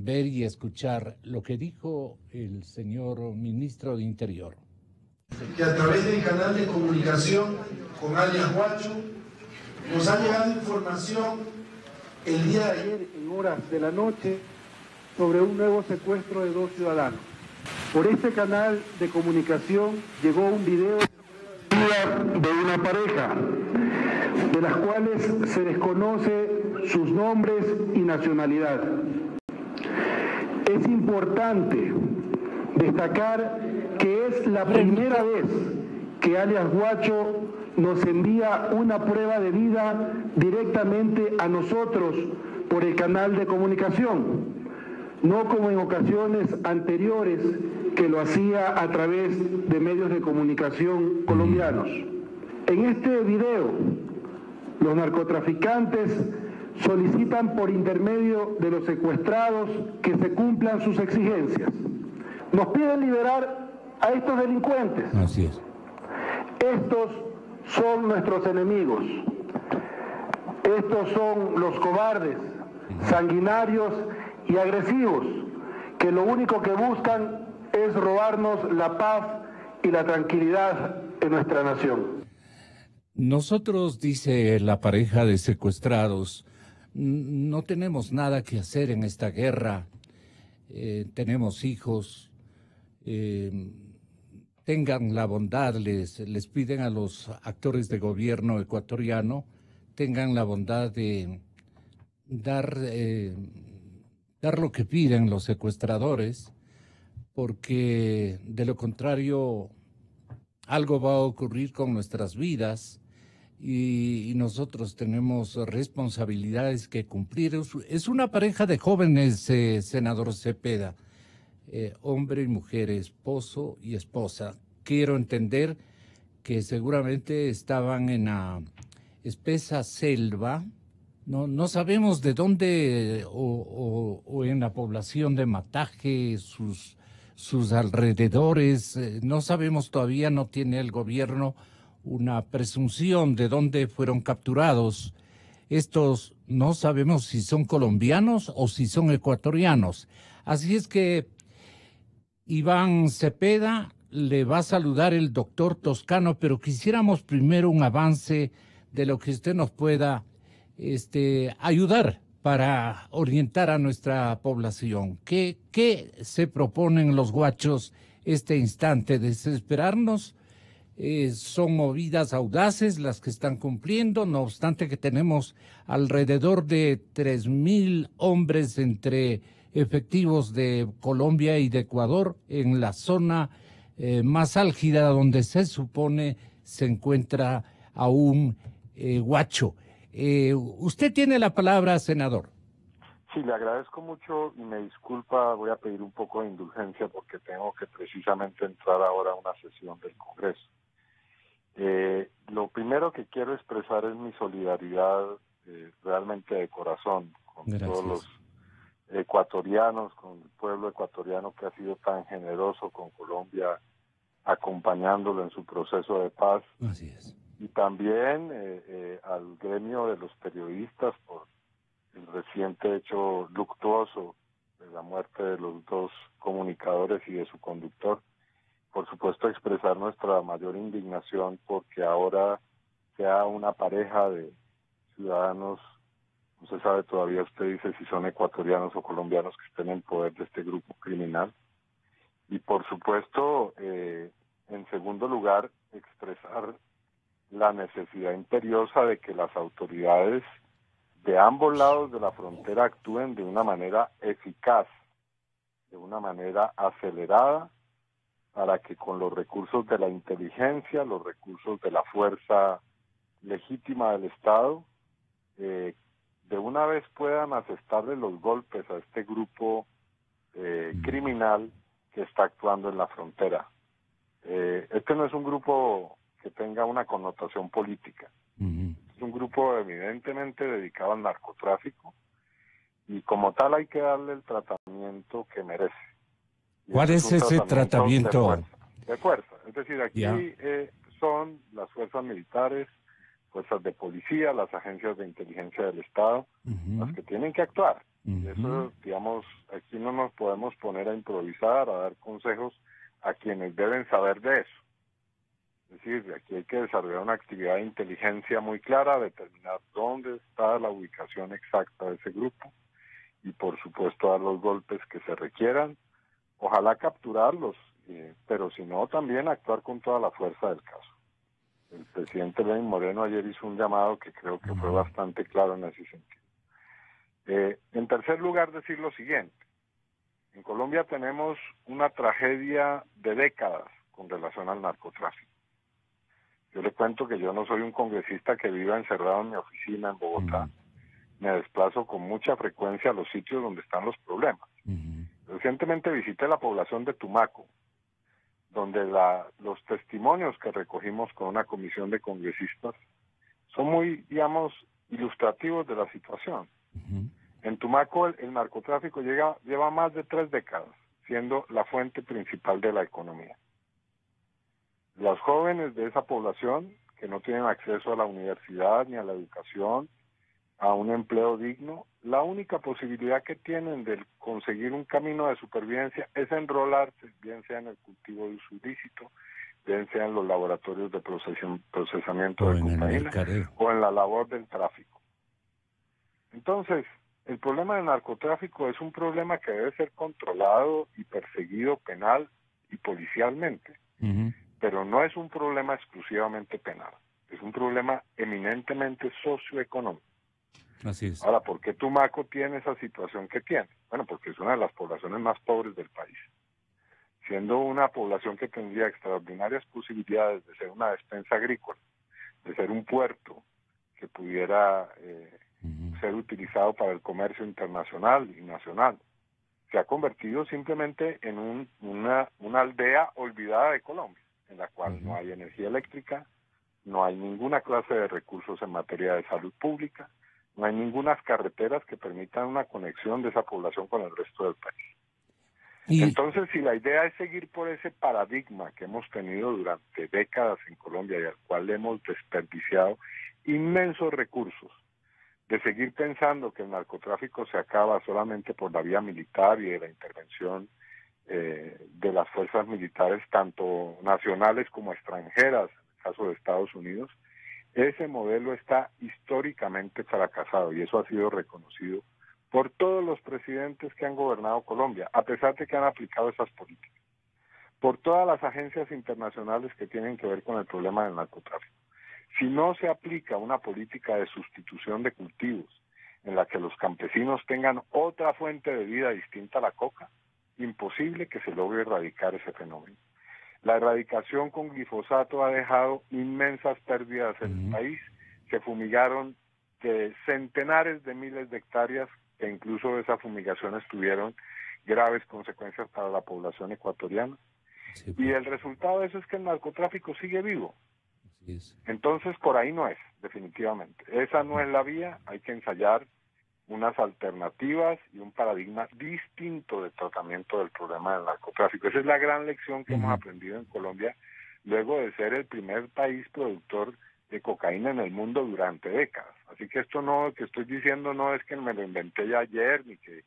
ver y escuchar lo que dijo el señor ministro de Interior. Que a través del canal de comunicación con alias Guacho nos ha llegado información el día de ayer en horas de la noche sobre un nuevo secuestro de 2 ciudadanos. Por este canal de comunicación llegó un video de una pareja, de las cuales se desconoce sus nombres y nacionalidad. Es importante destacar que es la primera vez que alias Guacho nos envía una prueba de vida directamente a nosotros por el canal de comunicación, no como en ocasiones anteriores que lo hacía a través de medios de comunicación colombianos. En este video, los narcotraficantes solicitan por intermedio de los secuestrados que se cumplan sus exigencias. Nos piden liberar a estos delincuentes. Así es. Estos son nuestros enemigos. Estos son los cobardes, sanguinarios y agresivos, que lo único que buscan es robarnos la paz y la tranquilidad en nuestra nación. Nosotros, dice la pareja de secuestrados, no tenemos nada que hacer en esta guerra. Tenemos hijos. Tengan la bondad, les piden a los actores de gobierno ecuatoriano, tengan la bondad de dar lo que piden los secuestradores, porque de lo contrario algo va a ocurrir con nuestras vidas y nosotros tenemos responsabilidades que cumplir. Es una pareja de jóvenes, senador Cepeda, hombre y mujer, esposo y esposa. Quiero entender que seguramente estaban en la espesa selva. No sabemos de dónde o en la población de Mataje, sus alrededores. No sabemos todavía, no tiene el gobierno una presunción de dónde fueron capturados. Estos no sabemos si son colombianos o si son ecuatorianos. Así es que Iván Cepeda le va a saludar el doctor Toscano, pero quisiéramos primero un avance de lo que usted nos pueda ayudar para orientar a nuestra población. ¿Qué se proponen los guachos este instante? ¿Desesperarnos? Son movidas audaces las que están cumpliendo, no obstante que tenemos alrededor de 3,000 hombres entre efectivos de Colombia y de Ecuador en la zona más álgida donde se supone se encuentra aún Guacho. Usted tiene la palabra, senador. Sí, le agradezco mucho y me disculpa, voy a pedir un poco de indulgencia porque tengo que precisamente entrar ahora a una sesión del Congreso. Lo primero que quiero expresar es mi solidaridad realmente de corazón con todos los ecuatorianos, con el pueblo ecuatoriano que ha sido tan generoso con Colombia, acompañándolo en su proceso de paz. Así es. Y también al gremio de los periodistas por el reciente hecho luctuoso de la muerte de los dos comunicadores y de su conductor. Por supuesto, expresar nuestra mayor indignación porque ahora sea una pareja de ciudadanos, no se sabe todavía, usted dice si son ecuatorianos o colombianos que estén en poder de este grupo criminal. Y por supuesto, en segundo lugar, expresar la necesidad imperiosa de que las autoridades de ambos lados de la frontera actúen de una manera eficaz, de una manera acelerada, para que con los recursos de la inteligencia, los recursos de la fuerza legítima del Estado, de una vez puedan asestarle los golpes a este grupo criminal que está actuando en la frontera. Este no es un grupo que tenga una connotación política. Es un grupo evidentemente dedicado al narcotráfico y como tal hay que darle el tratamiento que merece. ¿Cuál es ese tratamiento? De fuerza. Es decir, aquí son las fuerzas militares, fuerzas de policía, las agencias de inteligencia del Estado, las que tienen que actuar. Y eso, digamos, aquí no nos podemos poner a improvisar, a dar consejos a quienes deben saber de eso. Es decir, aquí hay que desarrollar una actividad de inteligencia muy clara, determinar dónde está la ubicación exacta de ese grupo y, por supuesto, dar los golpes que se requieran. Ojalá capturarlos, pero si no, también actuar con toda la fuerza del caso. El presidente Lenín Moreno ayer hizo un llamado que creo que fue bastante claro en ese sentido. En tercer lugar, decir lo siguiente. En Colombia tenemos una tragedia de décadas con relación al narcotráfico. Yo le cuento que yo no soy un congresista que viva encerrado en mi oficina en Bogotá. Me desplazo con mucha frecuencia a los sitios donde están los problemas. Recientemente visité la población de Tumaco, donde los testimonios que recogimos con una comisión de congresistas son muy, digamos, ilustrativos de la situación. En Tumaco el narcotráfico lleva más de 3 décadas, siendo la fuente principal de la economía. Los jóvenes de esa población, que no tienen acceso a la universidad ni a la educación, a un empleo digno, la única posibilidad que tienen de conseguir un camino de supervivencia es enrolarse, bien sea en el cultivo de uso ilícito, bien sea en los laboratorios de procesamiento de cocaína o en la labor del tráfico. Entonces, el problema del narcotráfico es un problema que debe ser controlado y perseguido penal y policialmente, pero no es un problema exclusivamente penal, es un problema eminentemente socioeconómico. Así es. Ahora, ¿por qué Tumaco tiene esa situación que tiene? Bueno, porque es una de las poblaciones más pobres del país. siendo una población que tendría extraordinarias posibilidades de ser una despensa agrícola, de ser un puerto que pudiera ser utilizado para el comercio internacional y nacional, se ha convertido simplemente en una aldea olvidada de Colombia, en la cual no hay energía eléctrica, no hay ninguna clase de recursos en materia de salud pública, no hay ninguna carreteras que permitan una conexión de esa población con el resto del país. Entonces, si la idea es seguir por ese paradigma que hemos tenido durante décadas en Colombia y al cual hemos desperdiciado inmensos recursos, de seguir pensando que el narcotráfico se acaba solamente por la vía militar y de la intervención de las fuerzas militares, tanto nacionales como extranjeras, en el caso de Estados Unidos, ese modelo está históricamente fracasado y eso ha sido reconocido por todos los presidentes que han gobernado Colombia, a pesar de que han aplicado esas políticas, por todas las agencias internacionales que tienen que ver con el problema del narcotráfico. Si no se aplica una política de sustitución de cultivos en la que los campesinos tengan otra fuente de vida distinta a la coca, imposible que se logre erradicar ese fenómeno. La erradicación con glifosato ha dejado inmensas pérdidas en el país. Se fumigaron centenares de miles de hectáreas que incluso esas fumigaciones tuvieron graves consecuencias para la población ecuatoriana. Sí, y el resultado de eso es que el narcotráfico sigue vivo. Entonces, por ahí no es, definitivamente. Esa no es la vía, hay que ensayar unas alternativas y un paradigma distinto de tratamiento del problema del narcotráfico. Esa es la gran lección que hemos aprendido en Colombia, luego de ser el primer país productor de cocaína en el mundo durante décadas. Así que esto no, que estoy diciendo no es que me lo inventé ya ayer, ni que es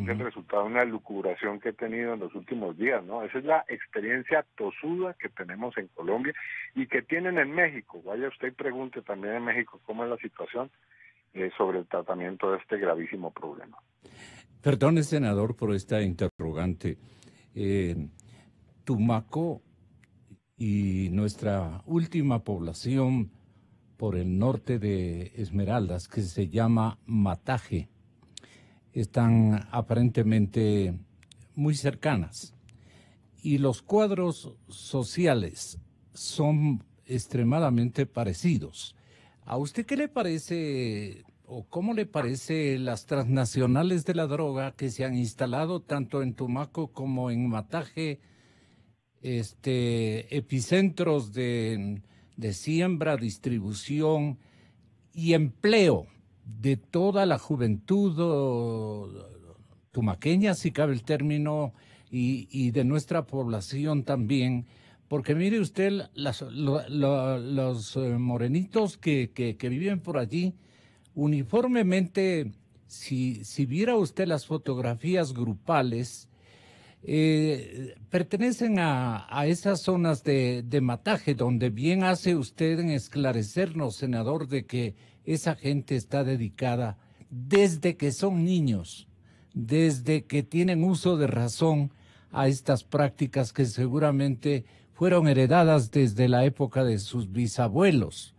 el resultado de una elucubración que he tenido en los últimos días, ¿no? Esa es la experiencia tosuda que tenemos en Colombia y que tienen en México. Vaya usted y pregunte también en México cómo es la situación sobre el tratamiento de este gravísimo problema. Perdone, senador, por esta interrogante. Tumaco y nuestra última población por el norte de Esmeraldas, que se llama Mataje, están aparentemente muy cercanas y los cuadros sociales son extremadamente parecidos. ¿A usted qué le parece o cómo le parece las transnacionales de la droga que se han instalado tanto en Tumaco como en Mataje, epicentros de siembra, distribución y empleo de toda la juventud tumaqueña, si cabe el término, y de nuestra población también? Porque mire usted, los morenitos que viven por allí, uniformemente, si viera usted las fotografías grupales, pertenecen a esas zonas de Mataje, donde bien hace usted en esclarecernos, senador, de que esa gente está dedicada desde que son niños, desde que tienen uso de razón a estas prácticas que seguramente fueron heredadas desde la época de sus bisabuelos.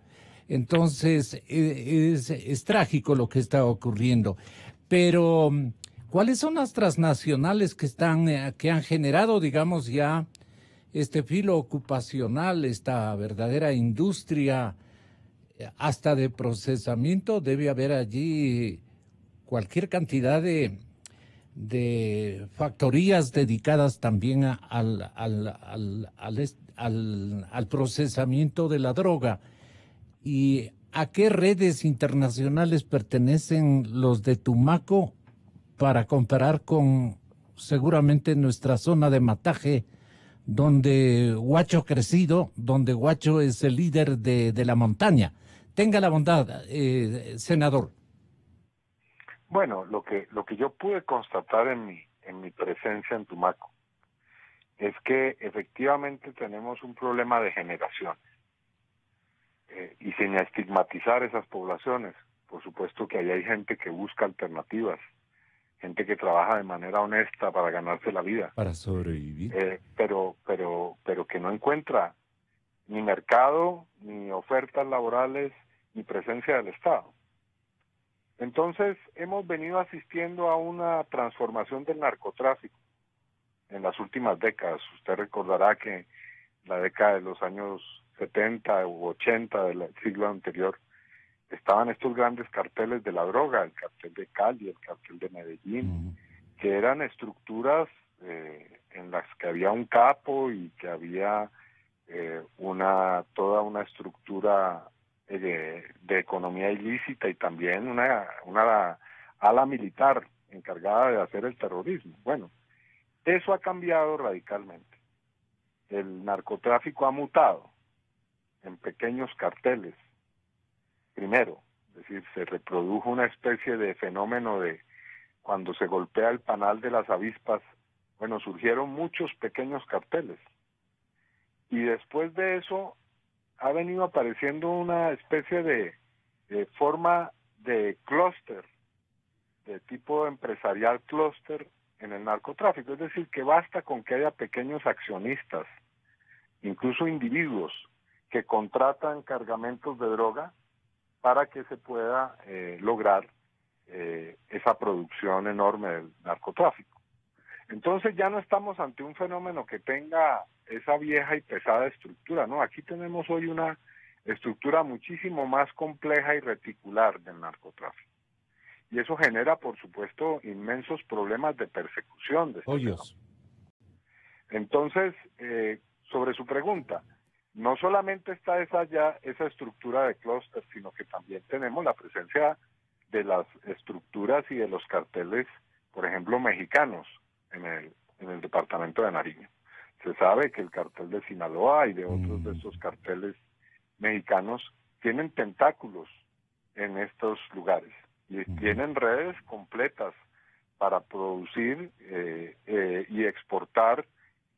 Entonces, es trágico lo que está ocurriendo. Pero, ¿cuáles son las transnacionales que han generado, digamos, ya este filo ocupacional, esta verdadera industria, hasta de procesamiento? Debe haber allí cualquier cantidad de factorías dedicadas también al procesamiento de la droga. ¿Y a qué redes internacionales pertenecen los de Tumaco para comparar con seguramente nuestra zona de Mataje, donde Huacho ha crecido, donde Huacho es el líder de la montaña? Tenga la bondad, senador. Bueno, lo que yo pude constatar en mi presencia en Tumaco es que efectivamente tenemos un problema de generación. Y sin estigmatizar esas poblaciones, por supuesto que ahí hay gente que busca alternativas, gente que trabaja de manera honesta para ganarse la vida, para sobrevivir, pero que no encuentra ni mercado, ni ofertas laborales, ni presencia del Estado. Entonces hemos venido asistiendo a una transformación del narcotráfico en las últimas décadas. Usted recordará que la década de los años 70 u 80 del siglo anterior estaban estos grandes carteles de la droga, el cartel de Cali, el cartel de Medellín, que eran estructuras en las que había un capo y que había toda una estructura de economía ilícita y también una ala militar encargada de hacer el terrorismo. Bueno, eso ha cambiado radicalmente. El narcotráfico ha mutado en pequeños carteles. Primero, es decir, se reprodujo una especie de fenómeno de cuando se golpea el panal de las avispas, bueno, surgieron muchos pequeños carteles. Y después de eso ha venido apareciendo una especie de forma de clúster, de tipo empresarial clúster en el narcotráfico. Es decir, que basta con que haya pequeños accionistas, incluso individuos, que contratan cargamentos de droga para que se pueda lograr esa producción enorme del narcotráfico. Entonces ya no estamos ante un fenómeno que tenga esa vieja y pesada estructura, ¿no? Aquí tenemos hoy una estructura muchísimo más compleja y reticular del narcotráfico. Y eso genera, por supuesto, inmensos problemas de persecución de este fenómeno. Entonces, sobre su pregunta, no solamente está esa estructura de clúster, sino que también tenemos la presencia de las estructuras y de los carteles, por ejemplo, mexicanos en el departamento de Nariño. Se sabe que el cartel de Sinaloa y de otros de estos carteles mexicanos tienen tentáculos en estos lugares y tienen redes completas para producir y exportar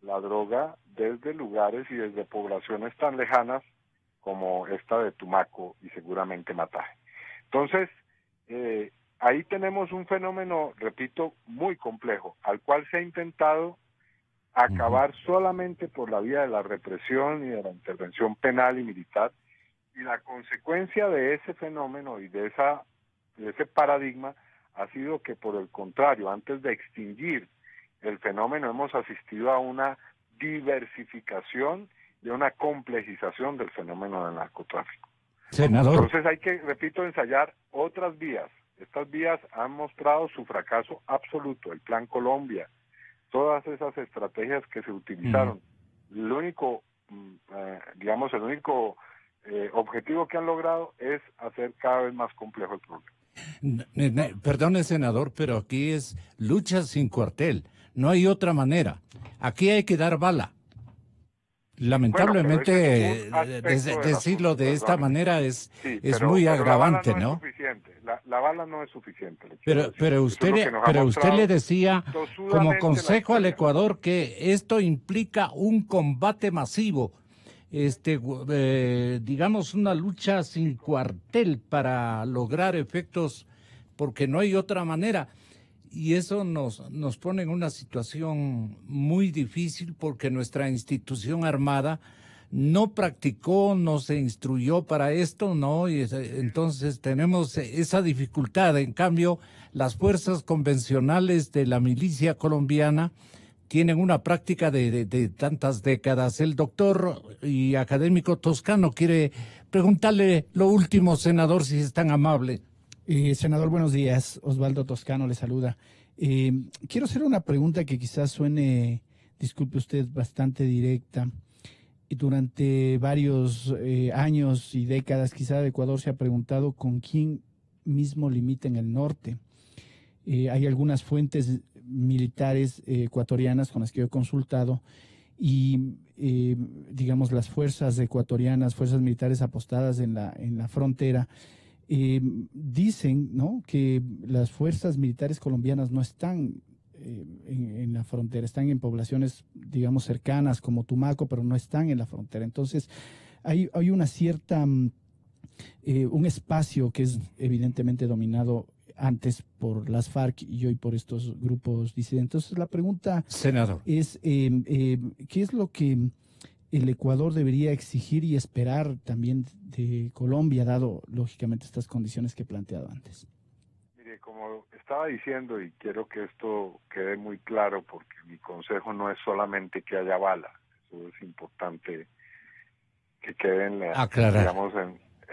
la droga desde lugares y desde poblaciones tan lejanas como esta de Tumaco y seguramente Mataje. Entonces, ahí tenemos un fenómeno, repito, muy complejo, al cual se ha intentado acabar solamente por la vía de la represión y de la intervención penal y militar, y la consecuencia de ese fenómeno y de ese paradigma ha sido que, por el contrario, antes de extinguir el fenómeno, hemos asistido a una diversificación y a una complejización del fenómeno del narcotráfico. Senador. Entonces hay que, repito, ensayar otras vías. Estas vías han mostrado su fracaso absoluto. El Plan Colombia, todas esas estrategias que se utilizaron. El único, el único objetivo que han logrado es hacer cada vez más complejo el problema. Perdone, senador, pero aquí es lucha sin cuartel. No hay otra manera. Aquí hay que dar bala. Lamentablemente, decirlo de esta manera es muy agravante, ¿no? La bala no es suficiente. Pero usted le decía como consejo al Ecuador que esto implica un combate masivo, digamos una lucha sin cuartel para lograr efectos, porque no hay otra manera. Y eso nos pone en una situación muy difícil porque nuestra institución armada no practicó, no se instruyó para esto, ¿no? Y entonces tenemos esa dificultad. En cambio, las fuerzas convencionales de la milicia colombiana tienen una práctica de tantas décadas. El doctor y académico Toscano quiere preguntarle lo último, senador, si es tan amable. Senador, buenos días. Osvaldo Toscano le saluda. Quiero hacer una pregunta que quizás suene, disculpe usted, bastante directa. Y durante varios años y décadas, quizá Ecuador se ha preguntado con quién mismo limita en el norte. Hay algunas fuentes militares ecuatorianas con las que yo he consultado y, digamos, las fuerzas ecuatorianas, fuerzas militares apostadas en la frontera, dicen, ¿no?, que las fuerzas militares colombianas no están en la frontera, están en poblaciones, digamos, cercanas como Tumaco, pero no están en la frontera. Entonces, hay una cierta, un espacio que es evidentemente dominado antes por las FARC y hoy por estos grupos disidentes. Entonces, la pregunta, senador, es ¿qué es lo que el Ecuador debería exigir y esperar también de Colombia, dado, lógicamente, estas condiciones que he planteado antes? Mire, como estaba diciendo, y quiero que esto quede muy claro, porque mi consejo no es solamente que haya bala, eso es importante que quede en la, digamos,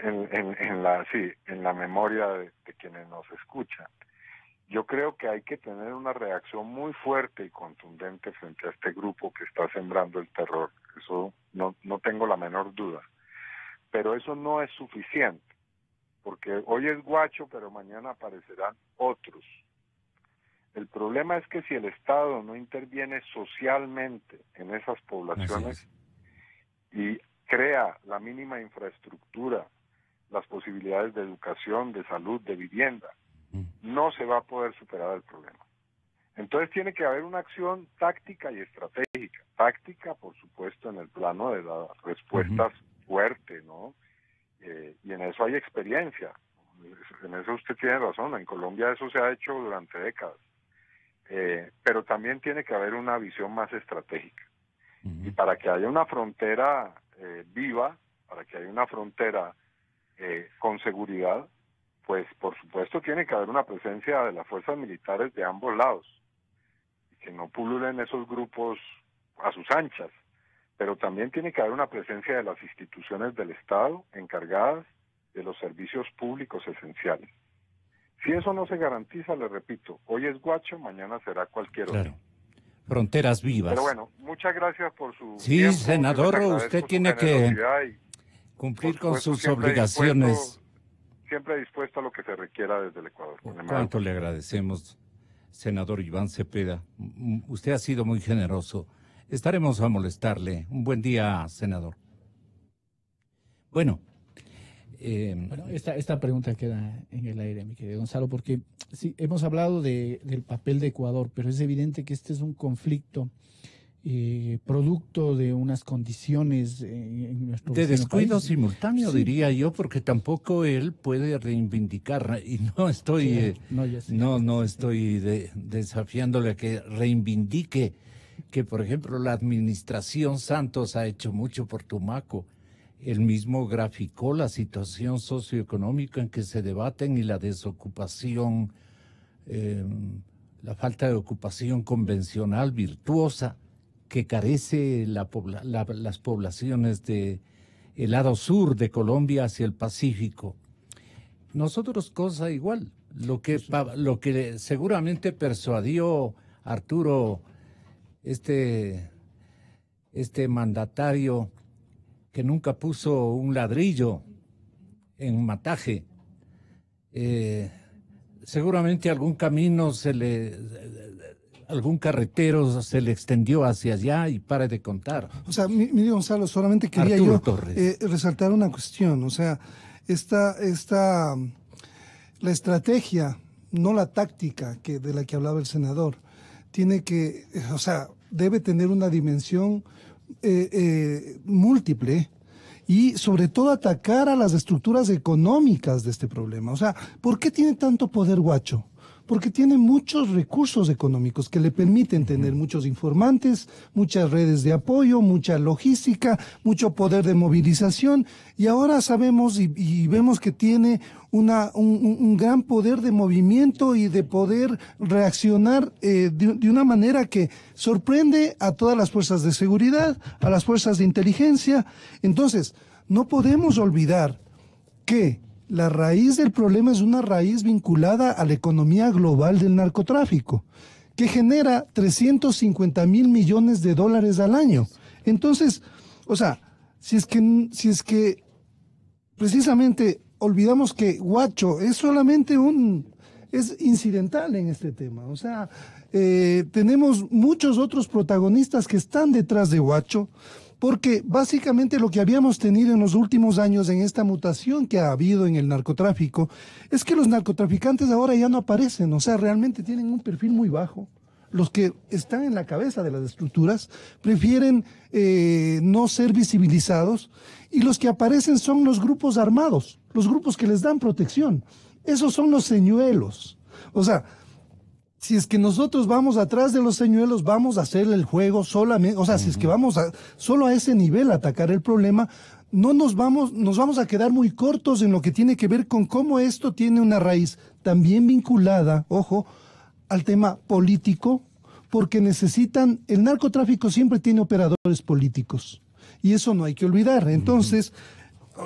en la memoria de quienes nos escuchan. Yo creo que hay que tener una reacción muy fuerte y contundente frente a este grupo que está sembrando el terror. Eso no tengo la menor duda. Pero eso no es suficiente, porque hoy es Guacho, pero mañana aparecerán otros. El problema es que si el Estado no interviene socialmente en esas poblaciones y crea la mínima infraestructura, las posibilidades de educación, de salud, de vivienda, no se va a poder superar el problema. Entonces tiene que haber una acción táctica y estratégica. Táctica, por supuesto, en el plano de las respuestas fuertes, ¿no? Y en eso hay experiencia. En eso usted tiene razón. En Colombia eso se ha hecho durante décadas. Pero también tiene que haber una visión más estratégica. Y para que haya una frontera viva, para que haya una frontera con seguridad, pues por supuesto tiene que haber una presencia de las fuerzas militares de ambos lados, y que no pululen esos grupos a sus anchas, pero también tiene que haber una presencia de las instituciones del Estado encargadas de los servicios públicos esenciales. Si eso no se garantiza, le repito, hoy es Guacho, mañana será cualquier otro. Fronteras vivas. Pero bueno, muchas gracias por su Sí, tiempo. senador, usted tiene que cumplir con sus obligaciones. Siempre dispuesto a lo que se requiera desde el Ecuador. Cuánto le agradecemos, senador Iván Cepeda. Usted ha sido muy generoso. Estaremos a molestarle. Un buen día, senador. Bueno, esta pregunta queda en el aire, mi querido Gonzalo, porque sí, hemos hablado del papel de Ecuador, pero es evidente que este es un conflicto producto de unas condiciones en nuestro de descuido país. Simultáneo, sí, diría yo, porque tampoco él puede reivindicar, y no estoy desafiándole a que reivindique que, por ejemplo, la administración Santos ha hecho mucho por Tumaco. Él mismo graficó la situación socioeconómica en que se debaten y la desocupación, la falta de ocupación convencional virtuosa que carece las poblaciones del lado sur de Colombia hacia el Pacífico. Nosotros cosa igual, lo que seguramente persuadió Arturo, este mandatario que nunca puso un ladrillo en Mataje, seguramente algún camino algún carretero se le extendió hacia allá y pare de contar. O sea, mire, Gonzalo, solamente quería resaltar una cuestión. O sea, la estrategia, no la táctica de la que hablaba el senador, debe tener una dimensión múltiple y sobre todo atacar a las estructuras económicas de este problema. O sea, ¿por qué tiene tanto poder Guacho? Porque tiene muchos recursos económicos que le permiten tener muchos informantes, muchas redes de apoyo, mucha logística, mucho poder de movilización, y ahora sabemos y vemos que tiene un gran poder de movimiento y de poder reaccionar de una manera que sorprende a todas las fuerzas de seguridad, a las fuerzas de inteligencia. Entonces, no podemos olvidar que la raíz del problema es una raíz vinculada a la economía global del narcotráfico, que genera 350,000 millones de dólares al año. Entonces, o sea, si es que precisamente olvidamos que Guacho es solamente es incidental en este tema. O sea, tenemos muchos otros protagonistas que están detrás de Guacho, porque básicamente lo que habíamos tenido en los últimos años en esta mutación que ha habido en el narcotráfico es que los narcotraficantes ahora ya no aparecen, o sea, realmente tienen un perfil muy bajo. Los que están en la cabeza de las estructuras prefieren no ser visibilizados, y los que aparecen son los grupos armados, los grupos que les dan protección. Esos son los señuelos. O sea, si es que nosotros vamos atrás de los señuelos, vamos a hacerle el juego solamente, o sea, si es que vamos solo a ese nivel a atacar el problema, nos vamos a quedar muy cortos en lo que tiene que ver con cómo esto tiene una raíz también vinculada, ojo, al tema político, porque el narcotráfico siempre tiene operadores políticos, y eso no hay que olvidar. Entonces,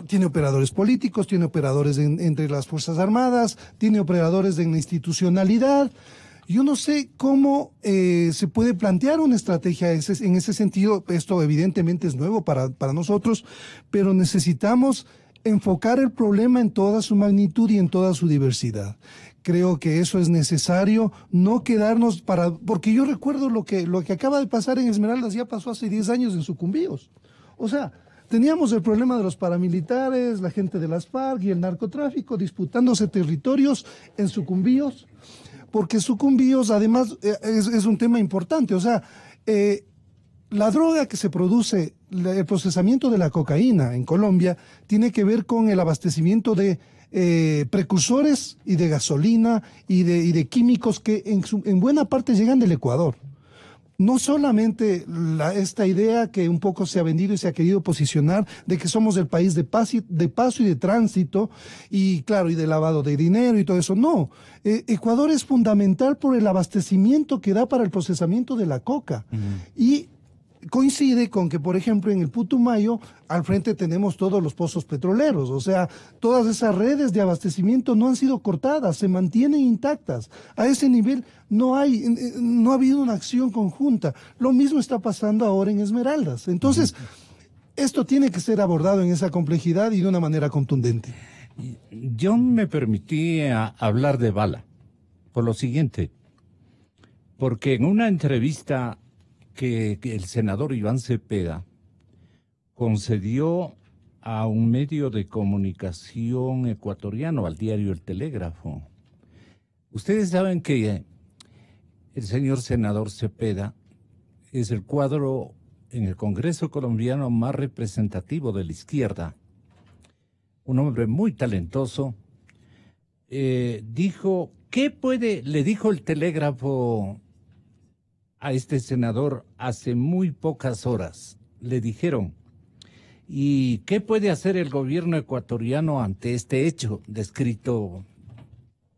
tiene operadores políticos, tiene operadores entre las Fuerzas Armadas, tiene operadores en la institucionalidad. Yo no sé cómo se puede plantear una estrategia en ese sentido. Esto evidentemente es nuevo para nosotros, pero necesitamos enfocar el problema en toda su magnitud y en toda su diversidad. Creo que eso es necesario, no quedarnos porque yo recuerdo lo que acaba de pasar en Esmeraldas, ya pasó hace 10 años en Sucumbíos. O sea, teníamos el problema de los paramilitares, la gente de las FARC y el narcotráfico disputándose territorios en Sucumbíos, porque Sucumbíos además es un tema importante. O sea, la droga que se produce, el procesamiento de la cocaína en Colombia, tiene que ver con el abastecimiento de precursores y de gasolina y de químicos que en buena parte llegan del Ecuador. No solamente esta idea que un poco se ha vendido y se ha querido posicionar de que somos el país de paso y de tránsito, y claro, y de lavado de dinero y todo eso. No, Ecuador es fundamental por el abastecimiento que da para el procesamiento de la coca. Y coincide con que, por ejemplo, en el Putumayo, al frente tenemos todos los pozos petroleros. O sea, todas esas redes de abastecimiento no han sido cortadas, se mantienen intactas. A ese nivel no ha habido una acción conjunta. Lo mismo está pasando ahora en Esmeraldas. Entonces, esto tiene que ser abordado en esa complejidad y de una manera contundente. Yo me permití hablar de bala por lo siguiente, porque en una entrevista que el senador Iván Cepeda concedió a un medio de comunicación ecuatoriano, al diario El Telégrafo. Ustedes saben que el señor senador Cepeda es el cuadro en el Congreso colombiano más representativo de la izquierda. Un hombre muy talentoso. Le dijo el Telégrafo a este senador hace muy pocas horas. Le dijeron, ¿y qué puede hacer el gobierno ecuatoriano ante este hecho descrito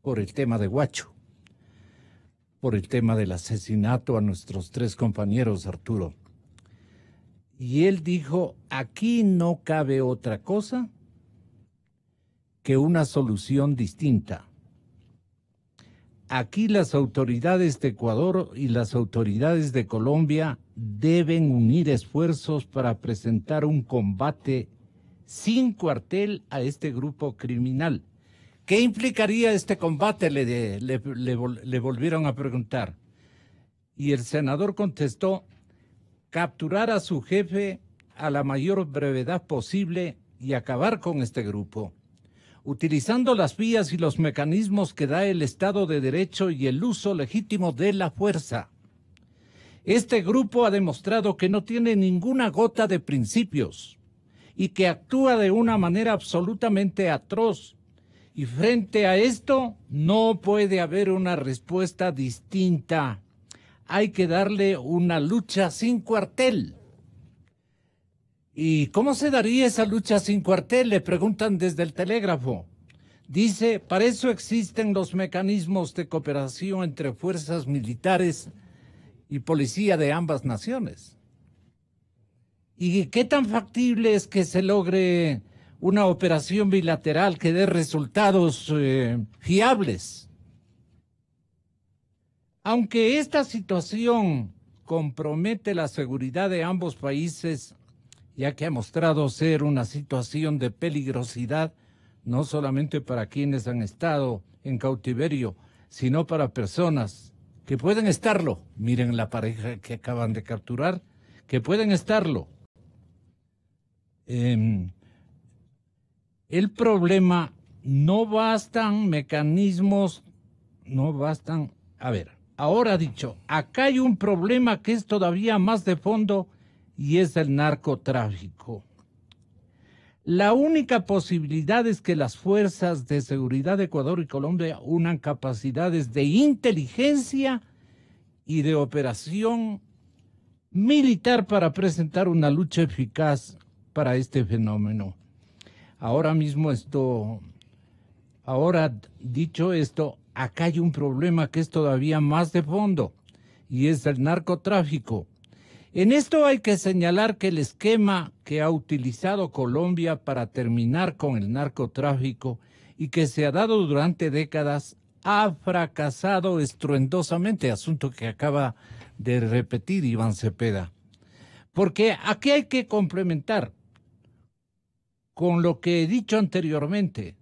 por el tema de Huacho, por el tema del asesinato a nuestros 3 compañeros, Arturo? Y él dijo, aquí no cabe otra cosa que una solución distinta. Aquí las autoridades de Ecuador y las autoridades de Colombia deben unir esfuerzos para presentar un combate sin cuartel a este grupo criminal. ¿Qué implicaría este combate? Le volvieron a preguntar. Y el senador contestó, capturar a su jefe a la mayor brevedad posible y acabar con este grupo, utilizando las vías y los mecanismos que da el Estado de Derecho y el uso legítimo de la fuerza. Este grupo ha demostrado que no tiene ninguna gota de principios y que actúa de una manera absolutamente atroz. Y frente a esto no puede haber una respuesta distinta. Hay que darle una lucha sin cuartel. ¿Y cómo se daría esa lucha sin cuartel? Le preguntan desde el Telégrafo. Dice, para eso existen los mecanismos de cooperación entre fuerzas militares y policía de ambas naciones. ¿Y qué tan factible es que se logre una operación bilateral que dé resultados fiables? Aunque esta situación compromete la seguridad de ambos países, ya que ha mostrado ser una situación de peligrosidad, no solamente para quienes han estado en cautiverio, sino para personas que pueden estarlo. Miren la pareja que acaban de capturar, que pueden estarlo. El problema, no bastan mecanismos, no bastan. A ver, ahora dicho, acá hay un problema que es todavía más de fondo, y es el narcotráfico. La única posibilidad es que las fuerzas de seguridad de Ecuador y Colombia unan capacidades de inteligencia y de operación militar para presentar una lucha eficaz para este fenómeno. Ahora mismo esto Ahora, dicho esto, acá hay un problema que es todavía más de fondo, y es el narcotráfico. En esto hay que señalar que el esquema que ha utilizado Colombia para terminar con el narcotráfico y que se ha dado durante décadas ha fracasado estruendosamente, asunto que acaba de repetir Iván Cepeda. Porque aquí hay que complementar con lo que he dicho anteriormente.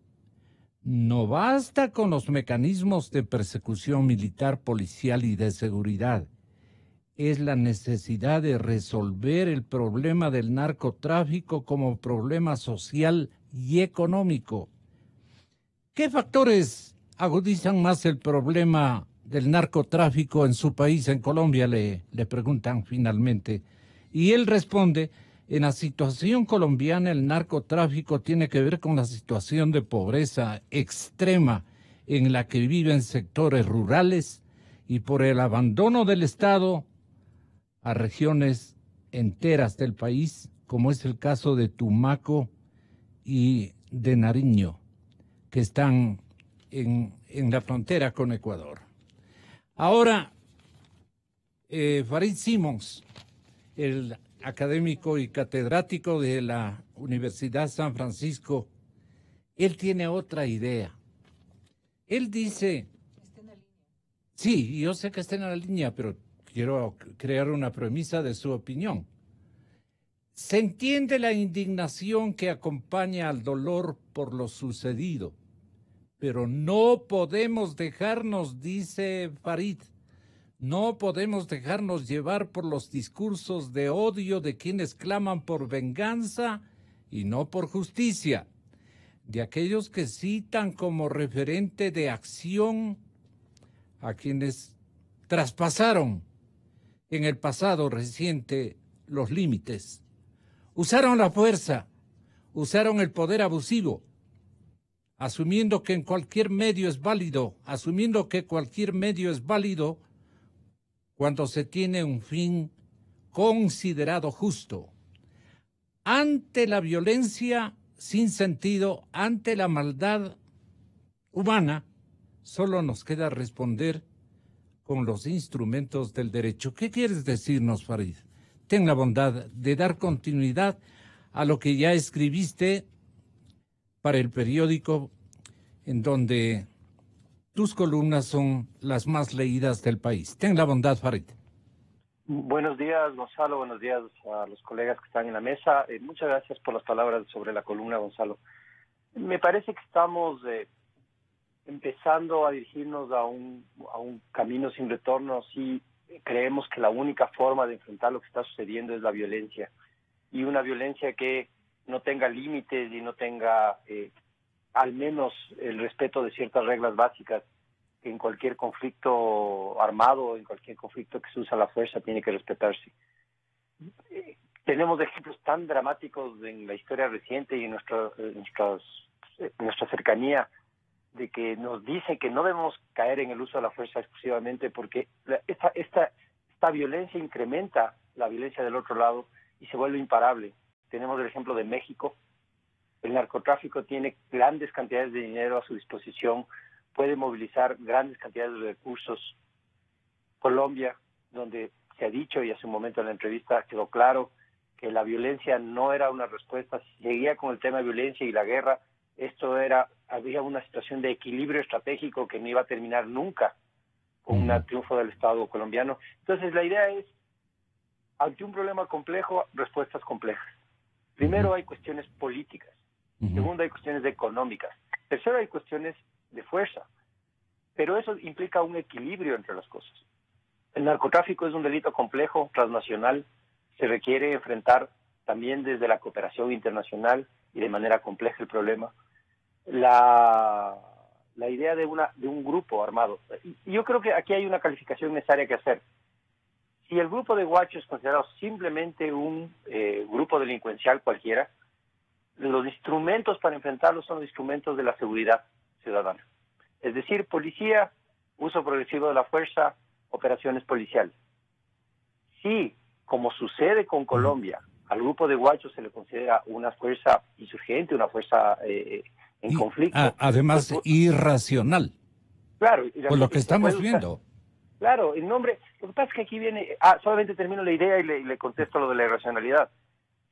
No basta con los mecanismos de persecución militar, policial y de seguridad. Es la necesidad de resolver el problema del narcotráfico como problema social y económico. ¿Qué factores agudizan más el problema del narcotráfico en su país, en Colombia? Le preguntan finalmente. Y él responde: en la situación colombiana el narcotráfico tiene que ver con la situación de pobreza extrema en la que viven sectores rurales y por el abandono del Estado a regiones enteras del país, como es el caso de Tumaco y de Nariño, que están en la frontera con Ecuador. Ahora, Farid Simons, el académico y catedrático de la Universidad San Francisco, él tiene otra idea. Él dice, sí, yo sé que está en la línea, pero quiero crear una premisa de su opinión. Se entiende la indignación que acompaña al dolor por lo sucedido, pero no podemos dejarnos, dice Farid, no podemos dejarnos llevar por los discursos de odio de quienes claman por venganza y no por justicia, de aquellos que citan como referente de acción a quienes traspasaron en el pasado reciente los límites. Usaron la fuerza, usaron el poder abusivo, asumiendo que cualquier medio es válido cuando se tiene un fin considerado justo. Ante la violencia sin sentido, ante la maldad humana, solo nos queda responder con los instrumentos del derecho. ¿Qué quieres decirnos, Farid? Ten la bondad de dar continuidad a lo que ya escribiste para el periódico, en donde tus columnas son las más leídas del país. Ten la bondad, Farid. Buenos días, Gonzalo. Buenos días a los colegas que están en la mesa. Muchas gracias por las palabras sobre la columna, Gonzalo. Me parece que estamos empezando a dirigirnos a un camino sin retorno si creemos que la única forma de enfrentar lo que está sucediendo es la violencia. Y una violencia que no tenga límites y no tenga al menos el respeto de ciertas reglas básicas que en cualquier conflicto armado, en cualquier conflicto que se usa la fuerza, tiene que respetarse. Tenemos ejemplos tan dramáticos en la historia reciente y en nuestra cercanía de que nos dicen que no debemos caer en el uso de la fuerza exclusivamente porque esta violencia incrementa la violencia del otro lado y se vuelve imparable. Tenemos el ejemplo de México. El narcotráfico tiene grandes cantidades de dinero a su disposición, puede movilizar grandes cantidades de recursos. Colombia, donde se ha dicho, y hace un momento en la entrevista quedó claro, que la violencia no era una respuesta, seguía con el tema de violencia y la guerra, había una situación de equilibrio estratégico que no iba a terminar nunca con un triunfo del Estado colombiano. Entonces la idea es, ante un problema complejo, respuestas complejas. Primero hay cuestiones políticas, segundo hay cuestiones económicas, tercero hay cuestiones de fuerza, pero eso implica un equilibrio entre las cosas. El narcotráfico es un delito complejo, transnacional, se requiere enfrentar también desde la cooperación internacional y de manera compleja el problema. La idea de un grupo armado, y yo creo que aquí hay una calificación necesaria que hacer. Si el grupo de Guacho es considerado simplemente un grupo delincuencial cualquiera, los instrumentos para enfrentarlo son los instrumentos de la seguridad ciudadana. Es decir, policía, uso progresivo de la fuerza, operaciones policiales. Si, como sucede con Colombia, al grupo de Guacho se le considera una fuerza insurgente, una fuerza en conflicto. Además, pues, irracional. Claro. Por lo que estamos viendo. Claro, en nombre... Lo que pasa es que aquí viene... solamente termino la idea y le contesto lo de la irracionalidad.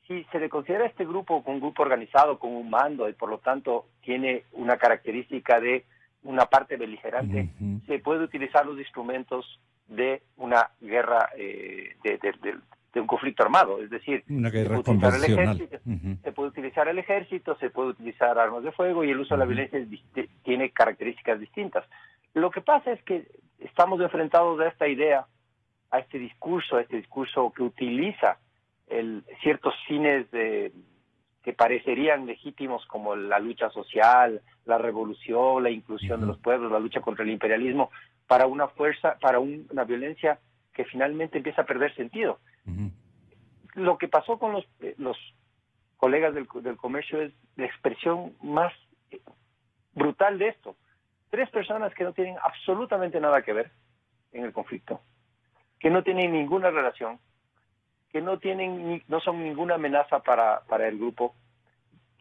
Si se le considera a este grupo un grupo organizado con un mando y por lo tanto tiene una característica de una parte beligerante, se puede utilizar los instrumentos de una guerra, de un conflicto armado, es decir, una guerra se puede utilizar convencional. el ejército, se puede utilizar el ejército, se puede utilizar armas de fuego y el uso de la violencia tiene características distintas. Lo que pasa es que estamos enfrentados a esta idea, a este discurso que utiliza ciertos fines que parecerían legítimos como la lucha social, la revolución, la inclusión de los pueblos, la lucha contra el imperialismo, para una una violencia que finalmente empieza a perder sentido. Lo que pasó con los colegas del comercio es la expresión más brutal de esto. 3 personas que no tienen absolutamente nada que ver en el conflicto, que no tienen ninguna relación, que no son ninguna amenaza para el grupo,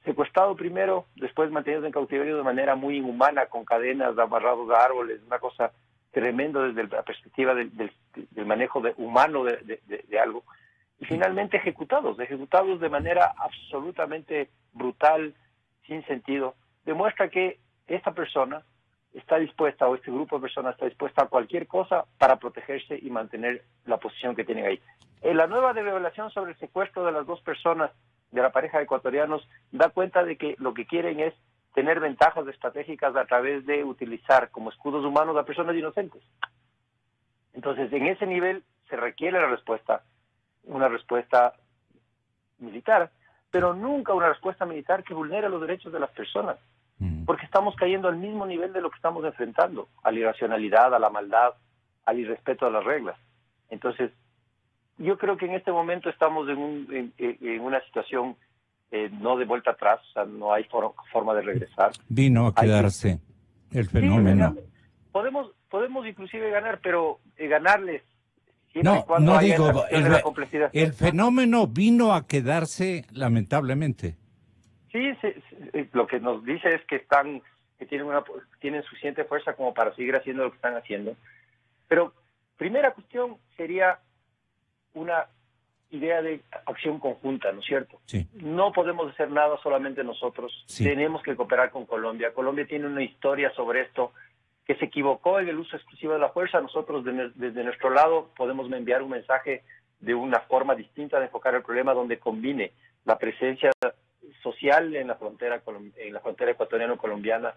secuestrado primero, después mantenidos en cautiverio de manera muy inhumana, con cadenas, amarrados a árboles, una cosa tremenda desde la perspectiva del manejo humano de algo, y finalmente ejecutados de manera absolutamente brutal, sin sentido. Demuestra que esta persona está dispuesta, o este grupo de personas está dispuesta a cualquier cosa para protegerse y mantener la posición que tienen ahí. La nueva revelación sobre el secuestro de las 2 personas de la pareja de ecuatorianos da cuenta de que lo que quieren es tener ventajas estratégicas a través de utilizar como escudos humanos a personas inocentes. Entonces, en ese nivel se requiere una respuesta militar, pero nunca una respuesta militar que vulnere los derechos de las personas, porque estamos cayendo al mismo nivel de lo que estamos enfrentando, a la irracionalidad, a la maldad, al irrespeto a las reglas. Entonces, yo creo que en este momento estamos en una situación no de vuelta atrás, o sea, no hay forma de regresar. Vino a quedarse el fenómeno. Sí, podemos inclusive ganar, pero ganarles... No digo, el fenómeno vino a quedarse lamentablemente. Sí, lo que nos dice es que tienen suficiente fuerza como para seguir haciendo lo que están haciendo. Pero primera cuestión sería una idea de acción conjunta, ¿no es cierto? Sí. No podemos hacer nada solamente nosotros, sí. Tenemos que cooperar con Colombia. Colombia tiene una historia sobre esto, que se equivocó en el uso exclusivo de la fuerza. Nosotros desde nuestro lado podemos enviar un mensaje de una forma distinta de enfocar el problema, donde combine la presencia social en la frontera ecuatoriano-colombiana,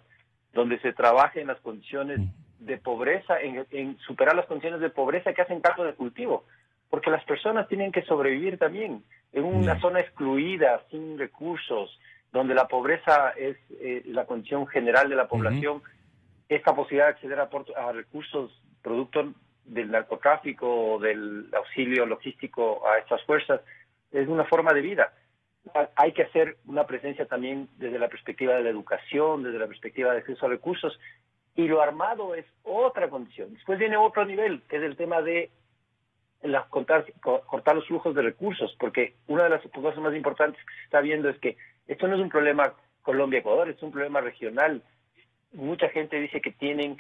donde se trabaje en las condiciones de pobreza, en superar las condiciones de pobreza que hacen caldo de cultivo, porque las personas tienen que sobrevivir también en una zona excluida, sin recursos, donde la pobreza es la condición general de la población. Esta posibilidad de acceder a recursos producto del narcotráfico o del auxilio logístico a estas fuerzas es una forma de vida. Hay que hacer una presencia también desde la perspectiva de la educación, desde la perspectiva de acceso a recursos, y lo armado es otra condición. Después viene otro nivel, que es el tema de cortar los flujos de recursos, porque una de las cosas más importantes que se está viendo es que esto no es un problema Colombia-Ecuador, es un problema regional. Mucha gente dice que tienen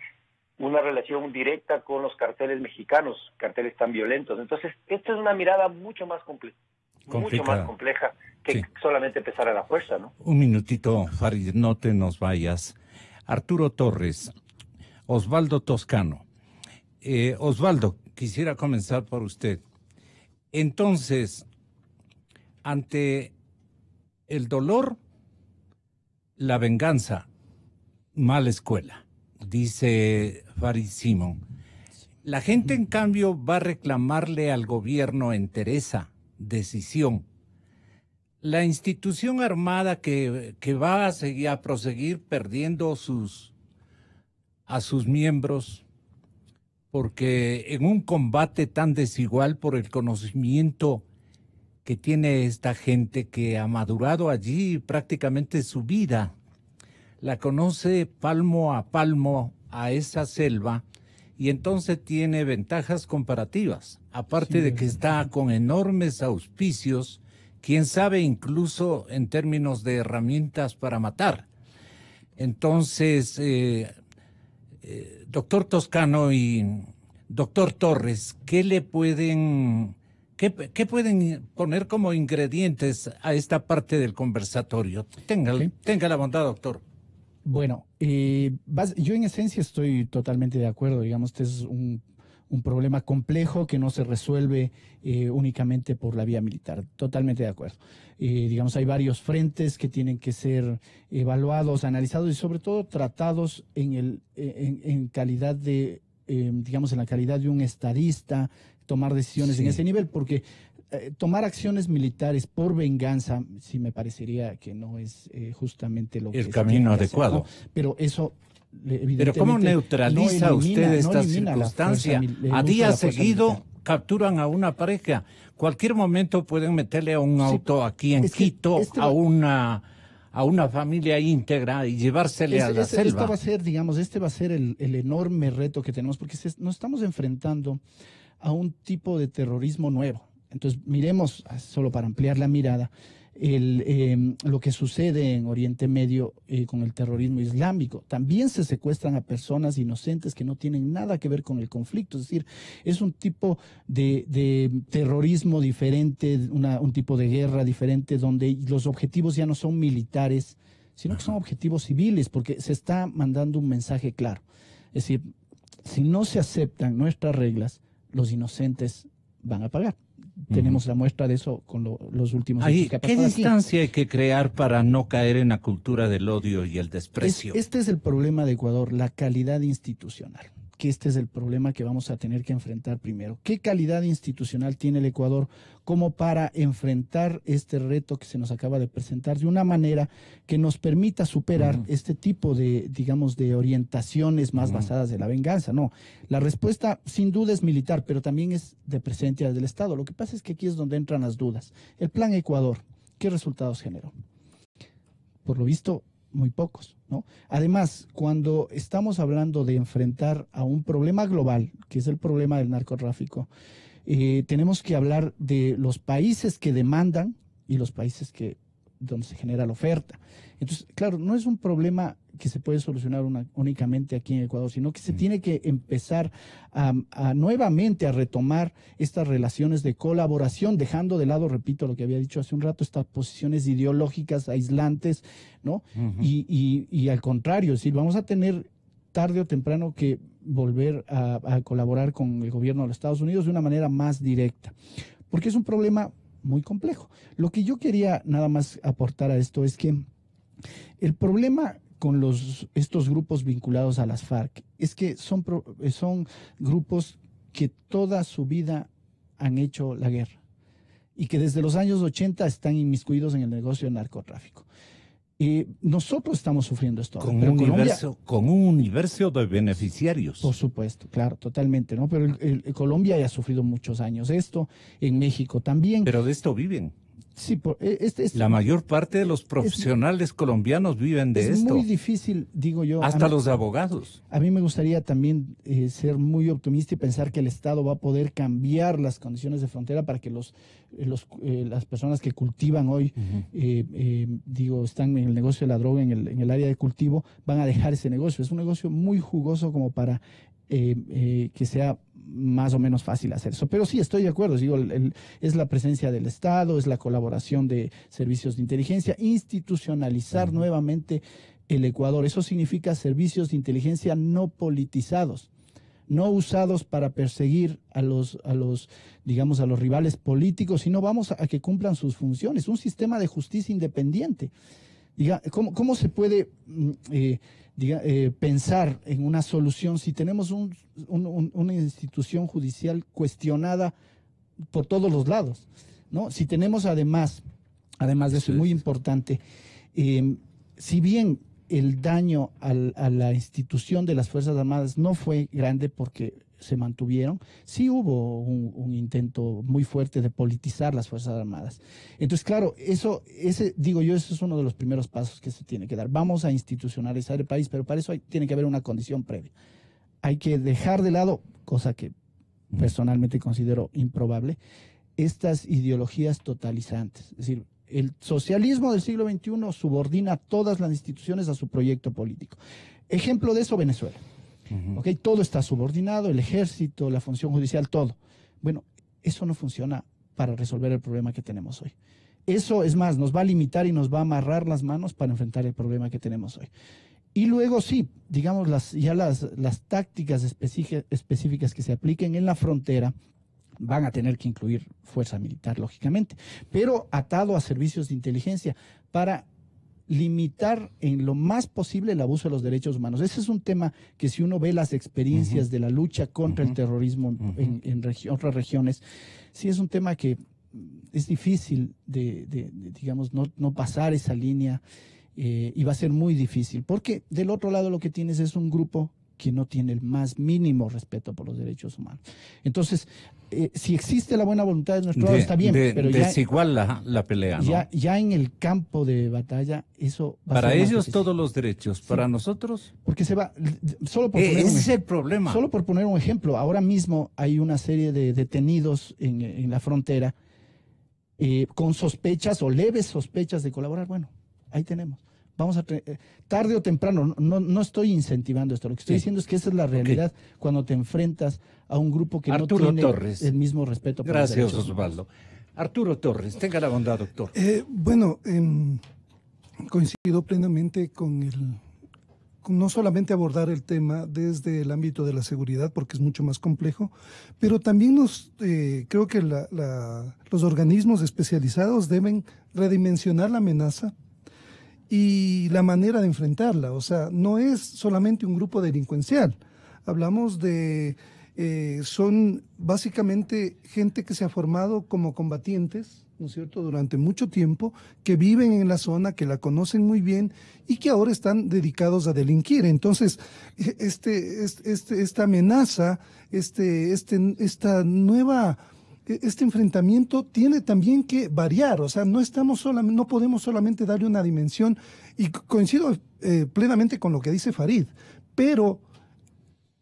una relación directa con los carteles mexicanos, carteles tan violentos. Entonces, esta es una mirada mucho más compleja que solamente empezar a la fuerza, ¿no? Un minutito, Farid, no te nos vayas. Arturo Torres, Osvaldo Toscano. Osvaldo, quisiera comenzar por usted. Entonces, ante el dolor, la venganza, mala escuela, dice Farid Simón. La gente, en cambio, va a reclamarle al gobierno entereza, decisión. La institución armada que va a proseguir perdiendo a sus miembros, porque en un combate tan desigual por el conocimiento que tiene esta gente que ha madurado allí prácticamente su vida, la conoce palmo a palmo a esa selva, y entonces tiene ventajas comparativas, aparte de que está con enormes auspicios, quién sabe incluso en términos de herramientas para matar. Entonces, doctor Toscano y doctor Torres, ¿qué pueden poner como ingredientes a esta parte del conversatorio? Tenga la bondad, doctor. Bueno, yo en esencia estoy totalmente de acuerdo. Digamos, este es un problema complejo que no se resuelve únicamente por la vía militar. Totalmente de acuerdo. Digamos, hay varios frentes que tienen que ser evaluados, analizados y sobre todo tratados en calidad de, digamos, en la calidad de un estadista, tomar decisiones en ese nivel, porque tomar acciones militares por venganza, sí me parecería que no es justamente lo que el camino adecuado. Hacer, ¿no? Pero eso, pero ¿cómo neutraliza usted esta circunstancia? A día seguido capturan a una pareja. Cualquier momento pueden meterle a un auto aquí en Quito a una familia íntegra y llevársele a la selva. Este va a ser el enorme reto que tenemos, porque nos estamos enfrentando a un tipo de terrorismo nuevo. Entonces, miremos, solo para ampliar la mirada, lo que sucede en Oriente Medio con el terrorismo islámico. También se secuestran a personas inocentes que no tienen nada que ver con el conflicto. Es decir, es un tipo de terrorismo diferente, un tipo de guerra diferente, donde los objetivos ya no son militares, sino que son objetivos civiles, porque se está mandando un mensaje claro. Es decir, si no se aceptan nuestras reglas, los inocentes van a pagar. Tenemos la muestra de eso con los últimos hechos que ha pasado. ¿Qué distancia hay que crear para no caer en la cultura del odio y el desprecio? Este es el problema de Ecuador, la calidad institucional. Que este es el problema que vamos a tener que enfrentar primero. ¿Qué calidad institucional tiene el Ecuador como para enfrentar este reto que se nos acaba de presentar de una manera que nos permita superar este tipo de, digamos, de orientaciones más basadas en la venganza? No, la respuesta sin duda es militar, pero también es de presencia del Estado. Lo que pasa es que aquí es donde entran las dudas. El Plan Ecuador, ¿qué resultados generó? Por lo visto, muy pocos, ¿no? Además, cuando estamos hablando de enfrentar a un problema global, que es el problema del narcotráfico, tenemos que hablar de los países que demandan y los países donde se genera la oferta. Entonces, claro, no es un problema que se puede solucionar únicamente aquí en Ecuador, sino que se tiene que empezar nuevamente a retomar estas relaciones de colaboración, dejando de lado, repito lo que había dicho hace un rato, estas posiciones ideológicas aislantes, ¿no? Y al contrario, es decir, vamos a tener tarde o temprano que volver a colaborar con el gobierno de los Estados Unidos de una manera más directa, porque es un problema muy complejo. Lo que yo quería nada más aportar a esto es que el problema con estos grupos vinculados a las FARC es que son grupos que toda su vida han hecho la guerra y que desde los años 80 están inmiscuidos en el negocio del narcotráfico. Nosotros estamos sufriendo esto. Con un universo de beneficiarios. Por supuesto, claro, totalmente, ¿no? Pero Colombia ya ha sufrido muchos años esto, en México también. Pero de esto viven. Sí, la mayor parte de los profesionales colombianos viven de esto. Es muy difícil, digo yo. Hasta los abogados. A mí me gustaría también ser muy optimista y pensar que el Estado va a poder cambiar las condiciones de frontera para que las personas que cultivan hoy, están en el negocio de la droga, en el área de cultivo, van a dejar ese negocio. Es un negocio muy jugoso como para que sea más o menos fácil hacer eso. Pero sí, estoy de acuerdo, es la presencia del Estado, es la colaboración de servicios de inteligencia, institucionalizar nuevamente el Ecuador. Eso significa servicios de inteligencia no politizados, no usados para perseguir a los rivales políticos, sino vamos a que cumplan sus funciones. Un sistema de justicia independiente. ¿Cómo se puede pensar en una solución si tenemos una institución judicial cuestionada por todos los lados, ¿no? Si tenemos además de eso, muy importante, si bien el daño a la institución de las Fuerzas Armadas no fue grande porque se mantuvieron, sí hubo un intento muy fuerte de politizar las Fuerzas Armadas. Entonces, claro, eso es uno de los primeros pasos que se tiene que dar. Vamos a institucionalizar el país, pero para eso tiene que haber una condición previa. Hay que dejar de lado, cosa que personalmente considero improbable, estas ideologías totalizantes. Es decir, El socialismo del siglo XXI subordina todas las instituciones a su proyecto político. Ejemplo de eso, Venezuela. ¿Okay? Todo está subordinado, el ejército, la función judicial, todo. Bueno, eso no funciona para resolver el problema que tenemos hoy. Eso, es más, nos va a limitar y nos va a amarrar las manos para enfrentar el problema que tenemos hoy. Y luego sí, digamos, las tácticas específicas que se apliquen en la frontera van a tener que incluir fuerza militar, lógicamente, pero atado a servicios de inteligencia para limitar en lo más posible el abuso de los derechos humanos. Ese es un tema que, si uno ve las experiencias de la lucha contra el terrorismo en otras regiones, sí es un tema que es difícil digamos, no pasar esa línea, y va a ser muy difícil, porque del otro lado lo que tienes es un grupo que no tiene el más mínimo respeto por los derechos humanos. Entonces, si existe la buena voluntad de nuestro lado, está bien, pero desigual la pelea, ¿no? Ya en el campo de batalla, eso va para a ser más ellos difícil. todos los derechos, sí. Para nosotros, porque se va, solo por poner ese es el problema. Solo por poner un ejemplo, ahora mismo hay una serie de detenidos en la frontera con sospechas o leves sospechas de colaborar. Bueno, ahí tenemos. Vamos a tarde o temprano, no estoy incentivando esto, lo que estoy diciendo es que esa es la realidad cuando te enfrentas a un grupo que Arturo no tiene Torres. El mismo respeto por Gracias, los derechos Osvaldo. Arturo Torres, tenga la bondad, doctor. Bueno, coincido plenamente con no solamente abordar el tema desde el ámbito de la seguridad, porque es mucho más complejo, pero también creo que los organismos especializados deben redimensionar la amenaza y la manera de enfrentarla. O sea, no es solamente un grupo delincuencial. Hablamos son básicamente gente que se ha formado como combatientes, ¿no es cierto?, durante mucho tiempo, que viven en la zona, que la conocen muy bien y que ahora están dedicados a delinquir. Entonces, esta amenaza, este enfrentamiento tiene también que variar. O sea, no podemos solamente darle una dimensión, y coincido plenamente con lo que dice Farid, pero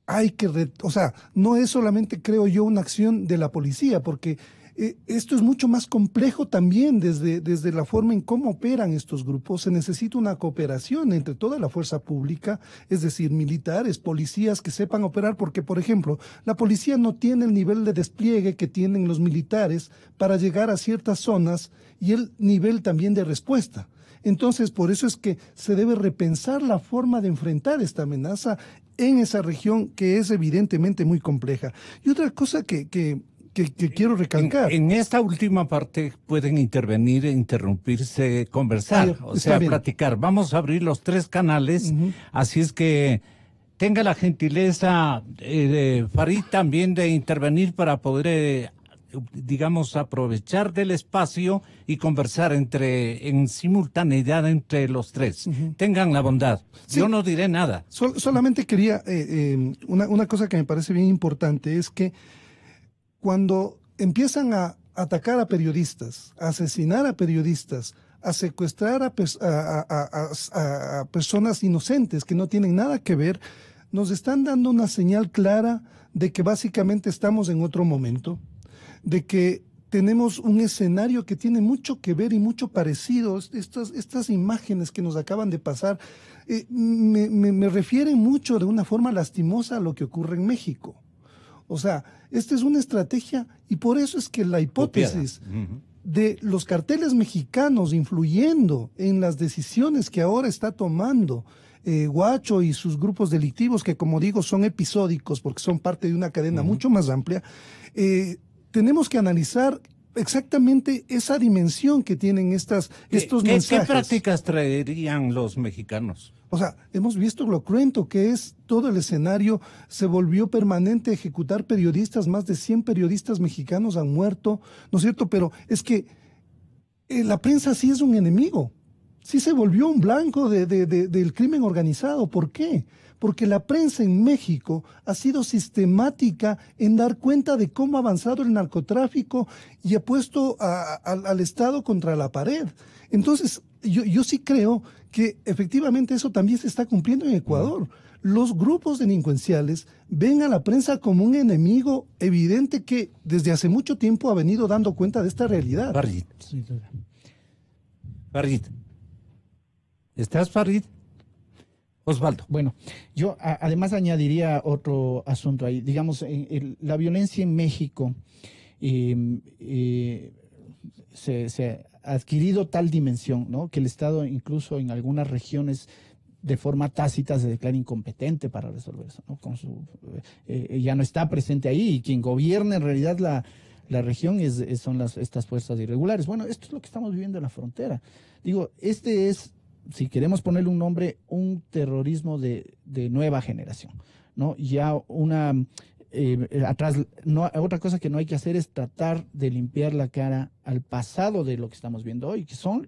hay que, no es solamente, creo yo, una acción de la policía, porque esto es mucho más complejo también desde la forma en cómo operan estos grupos. Se necesita una cooperación entre toda la fuerza pública, es decir, militares, policías que sepan operar, porque, por ejemplo, la policía no tiene el nivel de despliegue que tienen los militares para llegar a ciertas zonas y el nivel también de respuesta. Entonces, por eso es que se debe repensar la forma de enfrentar esta amenaza en esa región que es evidentemente muy compleja. Y otra cosa que quiero recalcar. En esta última parte pueden intervenir, interrumpirse, conversar, platicar. Vamos a abrir los 3 canales, así es que tenga la gentileza, Farid, también de intervenir para poder, digamos, aprovechar del espacio y conversar en simultaneidad entre los 3. Tengan la bondad. Sí. Yo no diré nada. Solamente quería, una cosa que me parece bien importante es que cuando empiezan a atacar a periodistas, a asesinar a periodistas, a secuestrar a personas inocentes que no tienen nada que ver, nos están dando una señal clara de que básicamente estamos en otro momento, de que tenemos un escenario que tiene mucho que ver y mucho parecido. Estas imágenes que nos acaban de pasar me refieren mucho de una forma lastimosa a lo que ocurre en México. O sea, esta es una estrategia, y por eso es que la hipótesis de los carteles mexicanos influyendo en las decisiones que ahora está tomando Huacho y sus grupos delictivos, que, como digo, son episódicos porque son parte de una cadena mucho más amplia, tenemos que analizar exactamente esa dimensión que tienen estos mensajes. ¿Qué prácticas traerían los mexicanos? O sea, hemos visto lo cruento que es todo el escenario. Se volvió permanente ejecutar periodistas. Más de 100 periodistas mexicanos han muerto, ¿no es cierto? Pero es que la prensa sí es un enemigo. Sí se volvió un blanco del crimen organizado. ¿Por qué? Porque la prensa en México ha sido sistemática en dar cuenta de cómo ha avanzado el narcotráfico y ha puesto al Estado contra la pared. Entonces, yo sí creo que efectivamente eso también se está cumpliendo en Ecuador. Los grupos delincuenciales ven a la prensa como un enemigo evidente que desde hace mucho tiempo ha venido dando cuenta de esta realidad. Farid. ¿Estás, Farid? Osvaldo. Bueno, yo además añadiría otro asunto ahí. Digamos, la violencia en México se ha adquirido tal dimensión, ¿no?, que el Estado incluso en algunas regiones de forma tácita se declara incompetente para resolver eso, ¿no? Ya no está presente ahí, y quien gobierna en realidad la región son estas fuerzas irregulares. Bueno, esto es lo que estamos viviendo en la frontera. Digo, este es, si queremos ponerle un nombre, un terrorismo de nueva generación, ¿no? Ya otra cosa que no hay que hacer es tratar de limpiar la cara al pasado de lo que estamos viendo hoy, que son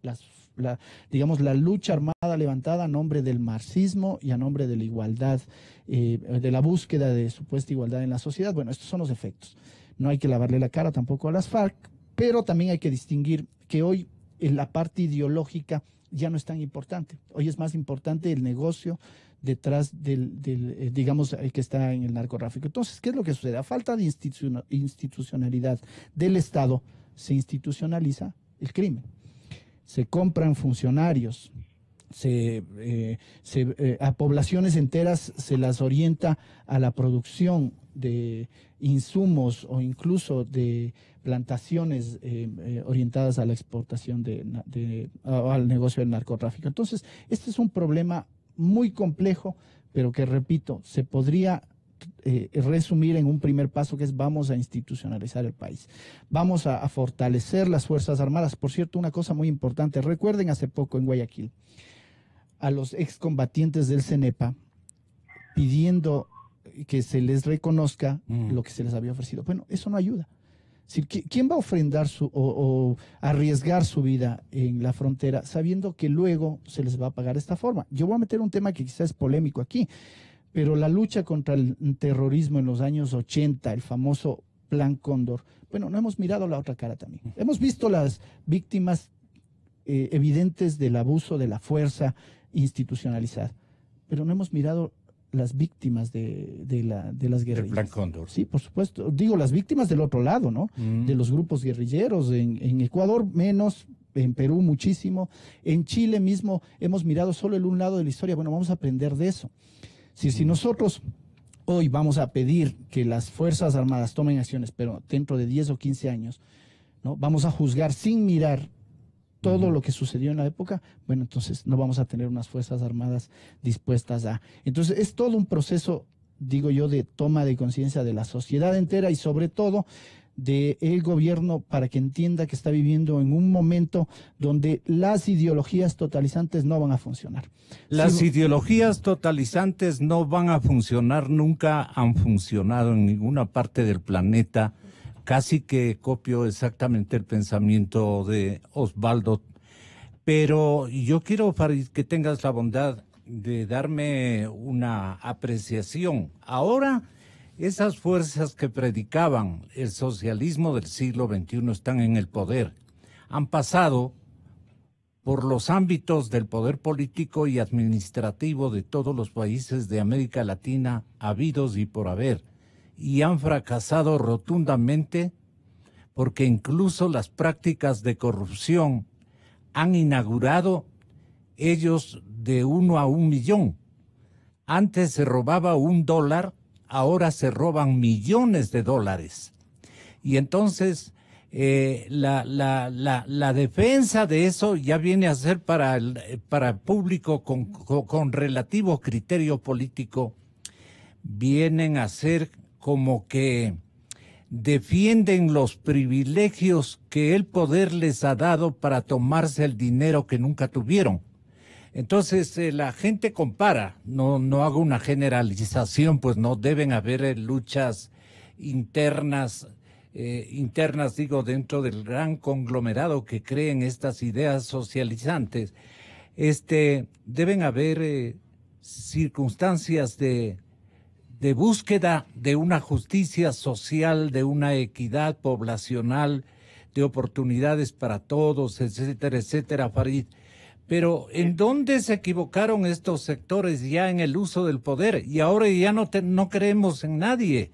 la lucha armada levantada a nombre del marxismo y a nombre de la igualdad, de la búsqueda de supuesta igualdad en la sociedad. Bueno, estos son los efectos. No hay que lavarle la cara tampoco a las FARC, pero también hay que distinguir que hoy la parte ideológica ya no es tan importante. Hoy es más importante el negocio detrás digamos, el que está en el narcotráfico. Entonces, ¿qué es lo que sucede? A falta de institucionalidad del Estado, se institucionaliza el crimen. Se compran funcionarios, a poblaciones enteras se las orienta a la producción de insumos o incluso de plantaciones orientadas a la exportación al negocio del narcotráfico. Entonces, este es un problema muy complejo, pero que, repito, se podría resumir en un primer paso, que es: vamos a institucionalizar el país, vamos a fortalecer las Fuerzas Armadas. Por cierto, una cosa muy importante, recuerden hace poco en Guayaquil a los excombatientes del CENEPA pidiendo que se les reconozca lo que se les había ofrecido. Bueno, eso no ayuda. ¿Quién va a ofrendar o arriesgar su vida en la frontera sabiendo que luego se les va a pagar de esta forma? Yo voy a meter un tema que quizás es polémico aquí, pero la lucha contra el terrorismo en los años 80, el famoso Plan Cóndor, bueno, no hemos mirado la otra cara también. Hemos visto las víctimas evidentes del abuso de la fuerza institucionalizada, pero no hemos mirado las víctimas de las guerrillas. Del Plan Cóndor. Sí, por supuesto. Digo, las víctimas del otro lado, ¿no? De los grupos guerrilleros, en Ecuador menos, en Perú muchísimo, en Chile mismo hemos mirado solo el un lado de la historia. Bueno, vamos a aprender de eso. Si nosotros hoy vamos a pedir que las Fuerzas Armadas tomen acciones, pero dentro de 10 o 15 años, ¿no?, vamos a juzgar sin mirar todo lo que sucedió en la época, bueno, entonces no vamos a tener unas Fuerzas Armadas dispuestas a... Entonces es todo un proceso, digo yo, de toma de conciencia de la sociedad entera y sobre todo del gobierno, para que entienda que está viviendo en un momento donde las ideologías totalizantes no van a funcionar. Las ideologías totalizantes no van a funcionar, nunca han funcionado en ninguna parte del planeta. Casi que copio exactamente el pensamiento de Osvaldo, pero yo quiero, Farid, que tengas la bondad de darme una apreciación. Ahora, esas fuerzas que predicaban el socialismo del siglo XXI están en el poder. Han pasado por los ámbitos del poder político y administrativo de todos los países de América Latina, habidos y por haber, y han fracasado rotundamente porque incluso las prácticas de corrupción han inaugurado ellos de 1 a 1 millón. Antes se robaba $1, ahora se roban millones de dólares. Y entonces la defensa de eso ya viene a ser para el público con relativo criterio político, vienen a ser como que defienden los privilegios que el poder les ha dado para tomarse el dinero que nunca tuvieron. Entonces la gente compara, no hago una generalización, pues no deben haber luchas internas digo, dentro del gran conglomerado que creen estas ideas socializantes. Deben haber circunstancias de búsqueda de una justicia social, de una equidad poblacional, de oportunidades para todos, etcétera, etcétera, Farid. Pero ¿en dónde se equivocaron estos sectores ya en el uso del poder? Y ahora ya no creemos en nadie,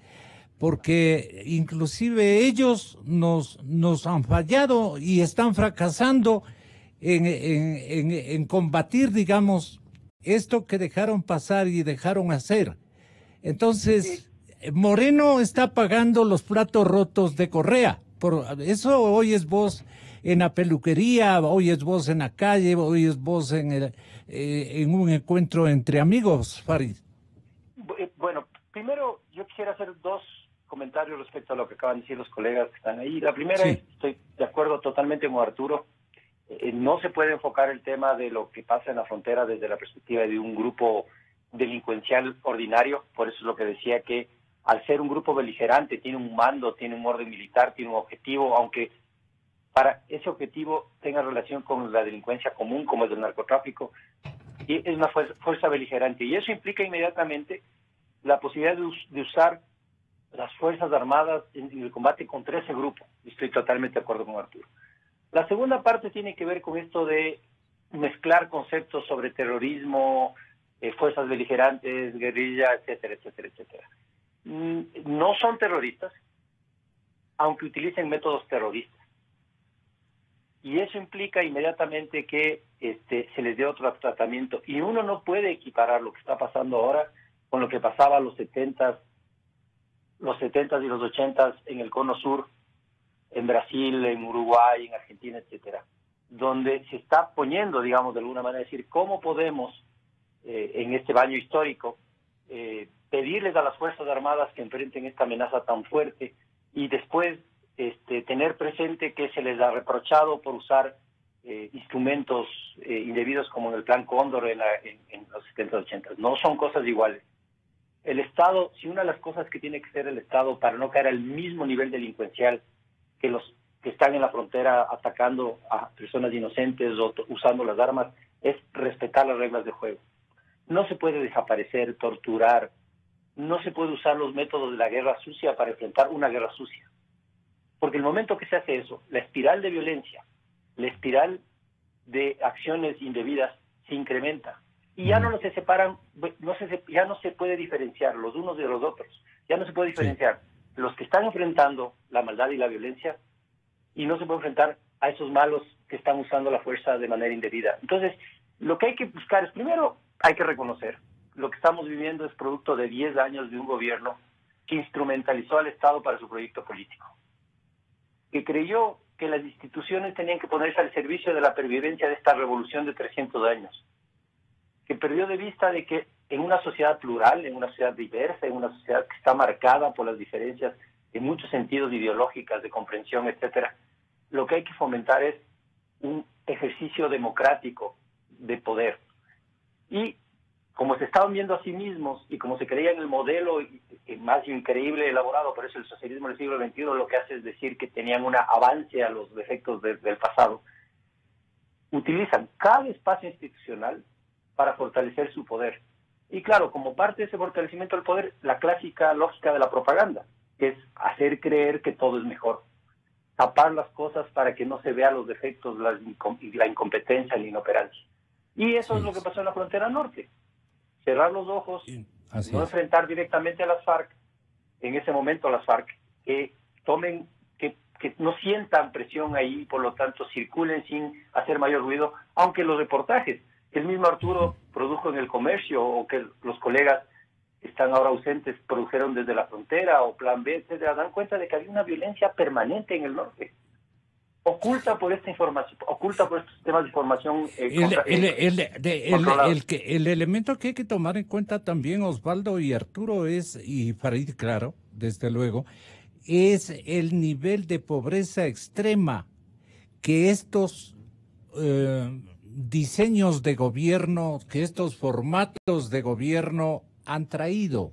porque inclusive ellos nos han fallado y están fracasando, en combatir, digamos, esto que dejaron pasar y dejaron hacer. Entonces, Moreno está pagando los platos rotos de Correa. Por eso oyes vos en la peluquería, oyes vos en la calle, oyes vos en un encuentro entre amigos, Farid. Bueno, primero yo quisiera hacer dos comentarios respecto a lo que acaban de decir los colegas que están ahí. La primera es, estoy de acuerdo totalmente con Arturo, no se puede enfocar el tema de lo que pasa en la frontera desde la perspectiva de un grupo delincuencial ordinario, por eso es lo que decía que al ser un grupo beligerante tiene un mando, tiene un orden militar, tiene un objetivo, aunque para ese objetivo tenga relación con la delincuencia común como es el narcotráfico, y es una fuerza beligerante, y eso implica inmediatamente la posibilidad de usar las Fuerzas Armadas en el combate contra ese grupo. Estoy totalmente de acuerdo con Arturo. La segunda parte tiene que ver con esto de mezclar conceptos sobre terrorismo, fuerzas beligerantes, guerrilla, etcétera, etcétera, etcétera. No son terroristas, aunque utilicen métodos terroristas. Y eso implica inmediatamente que se les dé otro tratamiento. Y uno no puede equiparar lo que está pasando ahora con lo que pasaba en los 70s y los 80s en el Cono Sur, en Brasil, en Uruguay, en Argentina, etcétera, donde se está poniendo, digamos, de alguna manera, decir cómo podemos, en este baño histórico, pedirles a las Fuerzas Armadas que enfrenten esta amenaza tan fuerte y después tener presente que se les ha reprochado por usar instrumentos indebidos como en el Plan Cóndor en los 70, 80. No son cosas iguales. El Estado, si una de las cosas que tiene que hacer el Estado para no caer al mismo nivel delincuencial que los que están en la frontera atacando a personas inocentes o usando las armas, es respetar las reglas de juego. No se puede desaparecer, torturar, no se puede usar los métodos de la guerra sucia para enfrentar una guerra sucia. Porque el momento que se hace eso, la espiral de violencia, la espiral de acciones indebidas se incrementa. Y ya no se separan, ya no se puede diferenciar los unos de los otros. Ya no se puede diferenciar los que están enfrentando la maldad y la violencia y no se puede enfrentar a esos malos que están usando la fuerza de manera indebida. Entonces, lo que hay que buscar es, primero, hay que reconocer, lo que estamos viviendo es producto de 10 años de un gobierno que instrumentalizó al Estado para su proyecto político, que creyó que las instituciones tenían que ponerse al servicio de la pervivencia de esta revolución de 300 años, que perdió de vista de que en una sociedad plural, en una sociedad diversa, en una sociedad que está marcada por las diferencias en muchos sentidos ideológicas, de comprensión, etcétera, lo que hay que fomentar es un ejercicio democrático de poder. Y como se estaban viendo a sí mismos y como se creía en el modelo más increíble elaborado, por eso el socialismo del siglo XXI lo que hace es decir que tenían un avance a los defectos del pasado, utilizan cada espacio institucional para fortalecer su poder. Y claro, como parte de ese fortalecimiento del poder, la clásica lógica de la propaganda, que es hacer creer que todo es mejor, tapar las cosas para que no se vean los defectos, la incompetencia, la inoperancia. Y eso es lo que pasó en la frontera norte. Cerrar los ojos, no enfrentar directamente a las FARC, en ese momento a las FARC, que no sientan presión ahí y por lo tanto circulen sin hacer mayor ruido, aunque los reportajes que el mismo Arturo produjo en El Comercio o que los colegas que están ahora ausentes produjeron desde la frontera o Plan B, etcétera, dan cuenta de que había una violencia permanente en el norte, oculta por esta información, oculta por estos temas de información. El elemento que hay que tomar en cuenta también, Osvaldo y Arturo, y Farid, claro, desde luego, es el nivel de pobreza extrema que estos diseños de gobierno, que estos formatos de gobierno han traído.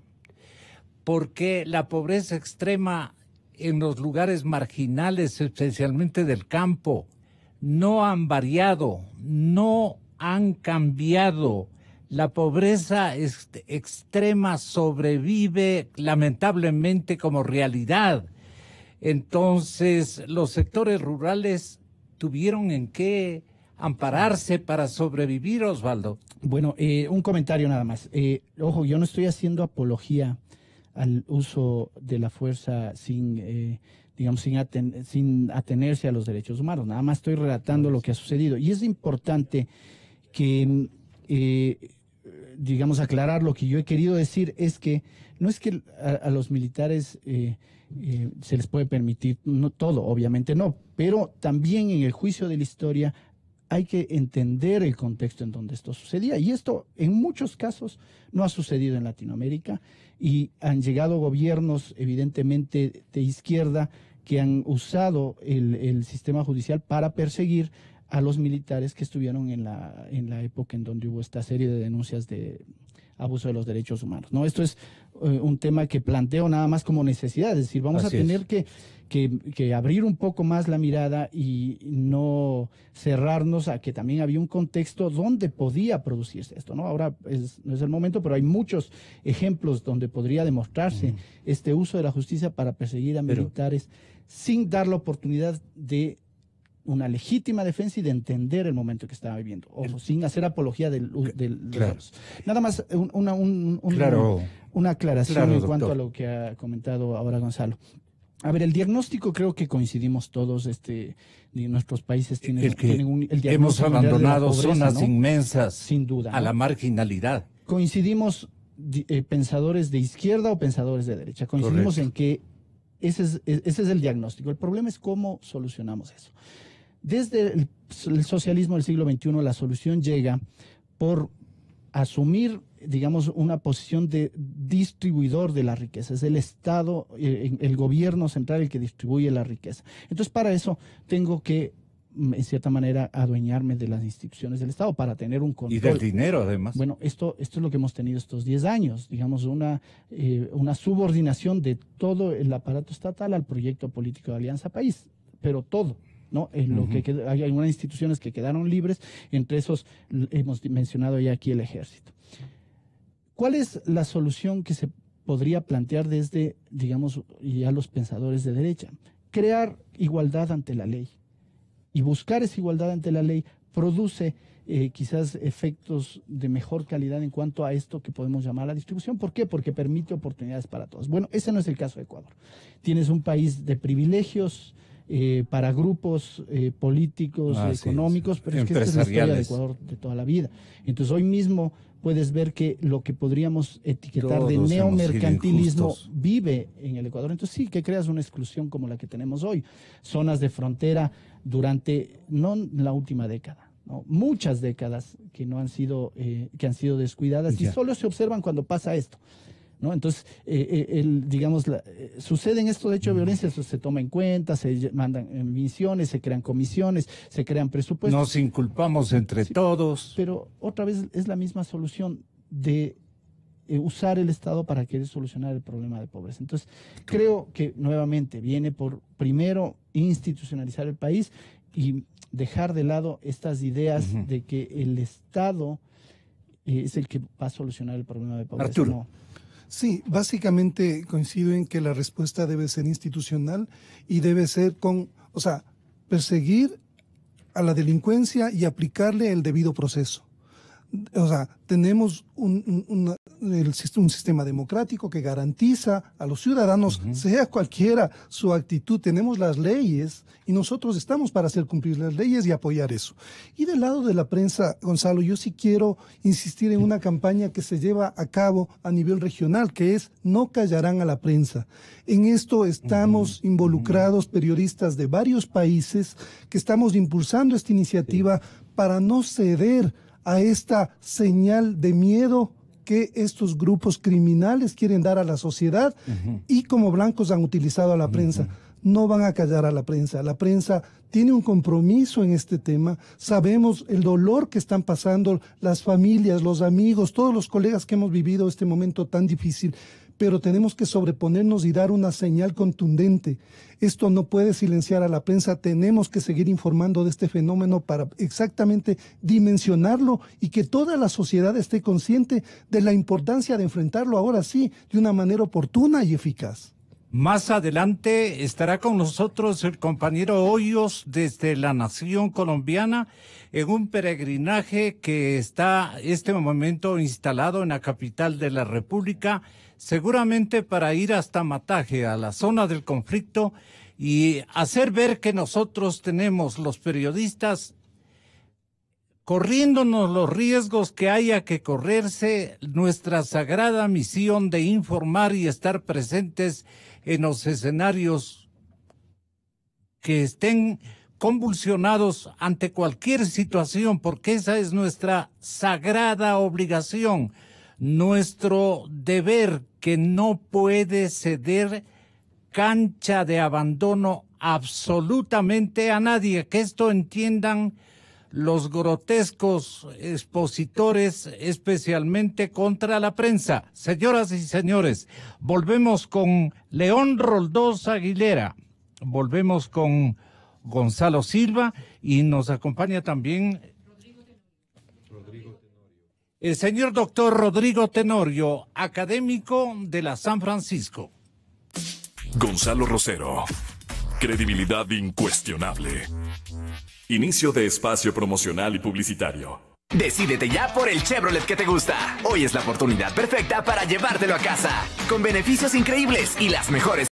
Porque la pobreza extrema en los lugares marginales, especialmente del campo, no han variado, no han cambiado. La pobreza extrema sobrevive lamentablemente como realidad. Entonces, los sectores rurales tuvieron en qué ampararse para sobrevivir, Osvaldo. Bueno, un comentario nada más. Ojo, yo no estoy haciendo apología al uso de la fuerza sin digamos, sin atenerse a los derechos humanos. Nada más estoy relatando lo que ha sucedido. Y es importante que, digamos, aclarar lo que yo he querido decir, es que no es que a los militares se les puede permitir no todo, obviamente no, pero también en el juicio de la historia hay que entender el contexto en donde esto sucedía. Y esto en muchos casos no ha sucedido en Latinoamérica y han llegado gobiernos evidentemente de izquierda que han usado el sistema judicial para perseguir a los militares que estuvieron en la época en donde hubo esta serie de denuncias de abuso de los derechos humanos. ¿No? Esto es un tema que planteo nada más como necesidad, es decir, vamos Así a tener que abrir un poco más la mirada y no cerrarnos a que también había un contexto donde podía producirse esto, ¿no? Ahora no es el momento, pero hay muchos ejemplos donde podría demostrarse este uso de la justicia para perseguir a militares sin dar la oportunidad de una legítima defensa y de entender el momento que estaba viviendo, ojo, sin hacer apología del claro. Nada más una aclaración en cuanto a lo que ha comentado ahora Gonzalo. A ver, el diagnóstico creo que coincidimos todos, nuestros países tienen el diagnóstico. Hemos abandonado pobreza, zonas, ¿no? Inmensas, sin duda, a ¿no? la marginalidad. Coincidimos pensadores de izquierda o pensadores de derecha, coincidimos en que ese es el diagnóstico. El problema es cómo solucionamos eso. Desde el socialismo del siglo XXI, la solución llega por asumir, digamos, una posición de distribuidor de la riqueza. Es el Estado, el gobierno central el que distribuye la riqueza. Entonces, para eso tengo que, en cierta manera, adueñarme de las instituciones del Estado para tener un control. Y del dinero, además. Bueno, esto es lo que hemos tenido estos 10 años, digamos, una subordinación de todo el aparato estatal al proyecto político de Alianza País, pero todo. ¿No? En lo que hay algunas instituciones que quedaron libres, entre esos hemos mencionado ya aquí el ejército. ¿Cuál es la solución que se podría plantear desde, digamos, ya los pensadores de derecha? Crear igualdad ante la ley. Y buscar esa igualdad ante la ley produce quizás efectos de mejor calidad en cuanto a esto que podemos llamar la distribución. ¿Por qué? Porque permite oportunidades para todos. Bueno, ese no es el caso de Ecuador. Tienes un país de privilegios, para grupos políticos, económicos, pero es que esta es la historia de Ecuador de toda la vida. Entonces hoy mismo puedes ver que lo que podríamos etiquetar todos de neomercantilismo vive en el Ecuador. Entonces sí, que creas una exclusión como la que tenemos hoy. Zonas de frontera durante, no la última década, ¿no? Muchas décadas que no han sido, que han sido descuidadas y solo se observan cuando pasa esto. ¿No? Entonces, digamos, suceden estos hechos de violencia, eso se toma en cuenta, se mandan misiones, se crean comisiones, se crean presupuestos. Nos inculpamos entre todos. Pero otra vez es la misma solución de usar el Estado para querer solucionar el problema de pobreza. Entonces, creo que nuevamente viene por, primero, institucionalizar el país y dejar de lado estas ideas de que el Estado es el que va a solucionar el problema de pobreza. Arturo. No. Sí, básicamente coincido en que la respuesta debe ser institucional y debe ser perseguir a la delincuencia y aplicarle el debido proceso. O sea, tenemos un sistema democrático que garantiza a los ciudadanos, sea cualquiera su actitud, tenemos las leyes y nosotros estamos para hacer cumplir las leyes y apoyar eso. Y del lado de la prensa, Gonzalo, yo sí quiero insistir en una campaña que se lleva a cabo a nivel regional, que es No callarán a la prensa. En esto estamos involucrados periodistas de varios países que estamos impulsando esta iniciativa para no ceder a esta señal de miedo que estos grupos criminales quieren dar a la sociedad y como blancos han utilizado a la prensa. No van a callar a la prensa. La prensa tiene un compromiso en este tema. Sabemos el dolor que están pasando las familias, los amigos, todos los colegas que hemos vivido este momento tan difícil, pero tenemos que sobreponernos y dar una señal contundente. Esto no puede silenciar a la prensa, tenemos que seguir informando de este fenómeno para exactamente dimensionarlo y que toda la sociedad esté consciente de la importancia de enfrentarlo ahora sí, de una manera oportuna y eficaz. Más adelante estará con nosotros el compañero Hoyos desde la Nación Colombiana en un peregrinaje que está este momento instalado en la capital de la República, seguramente para ir hasta Mataje, a la zona del conflicto, y hacer ver que nosotros tenemos, los periodistas, corriéndonos los riesgos que haya que correrse, nuestra sagrada misión de informar y estar presentes en los escenarios que estén convulsionados ante cualquier situación, porque esa es nuestra sagrada obligación, nuestro deber, que no puede ceder cancha de abandono absolutamente a nadie. Que esto entiendan los grotescos expositores, especialmente contra la prensa. Señoras y señores, volvemos con León Roldós Aguilera, volvemos con Gonzalo Silva y nos acompaña también el señor doctor Rodrigo Tenorio, académico de la San Francisco. Gonzalo Rosero, credibilidad incuestionable. Inicio de espacio promocional y publicitario. Decídete ya por el Chevrolet que te gusta. Hoy es la oportunidad perfecta para llevártelo a casa, con beneficios increíbles y las mejores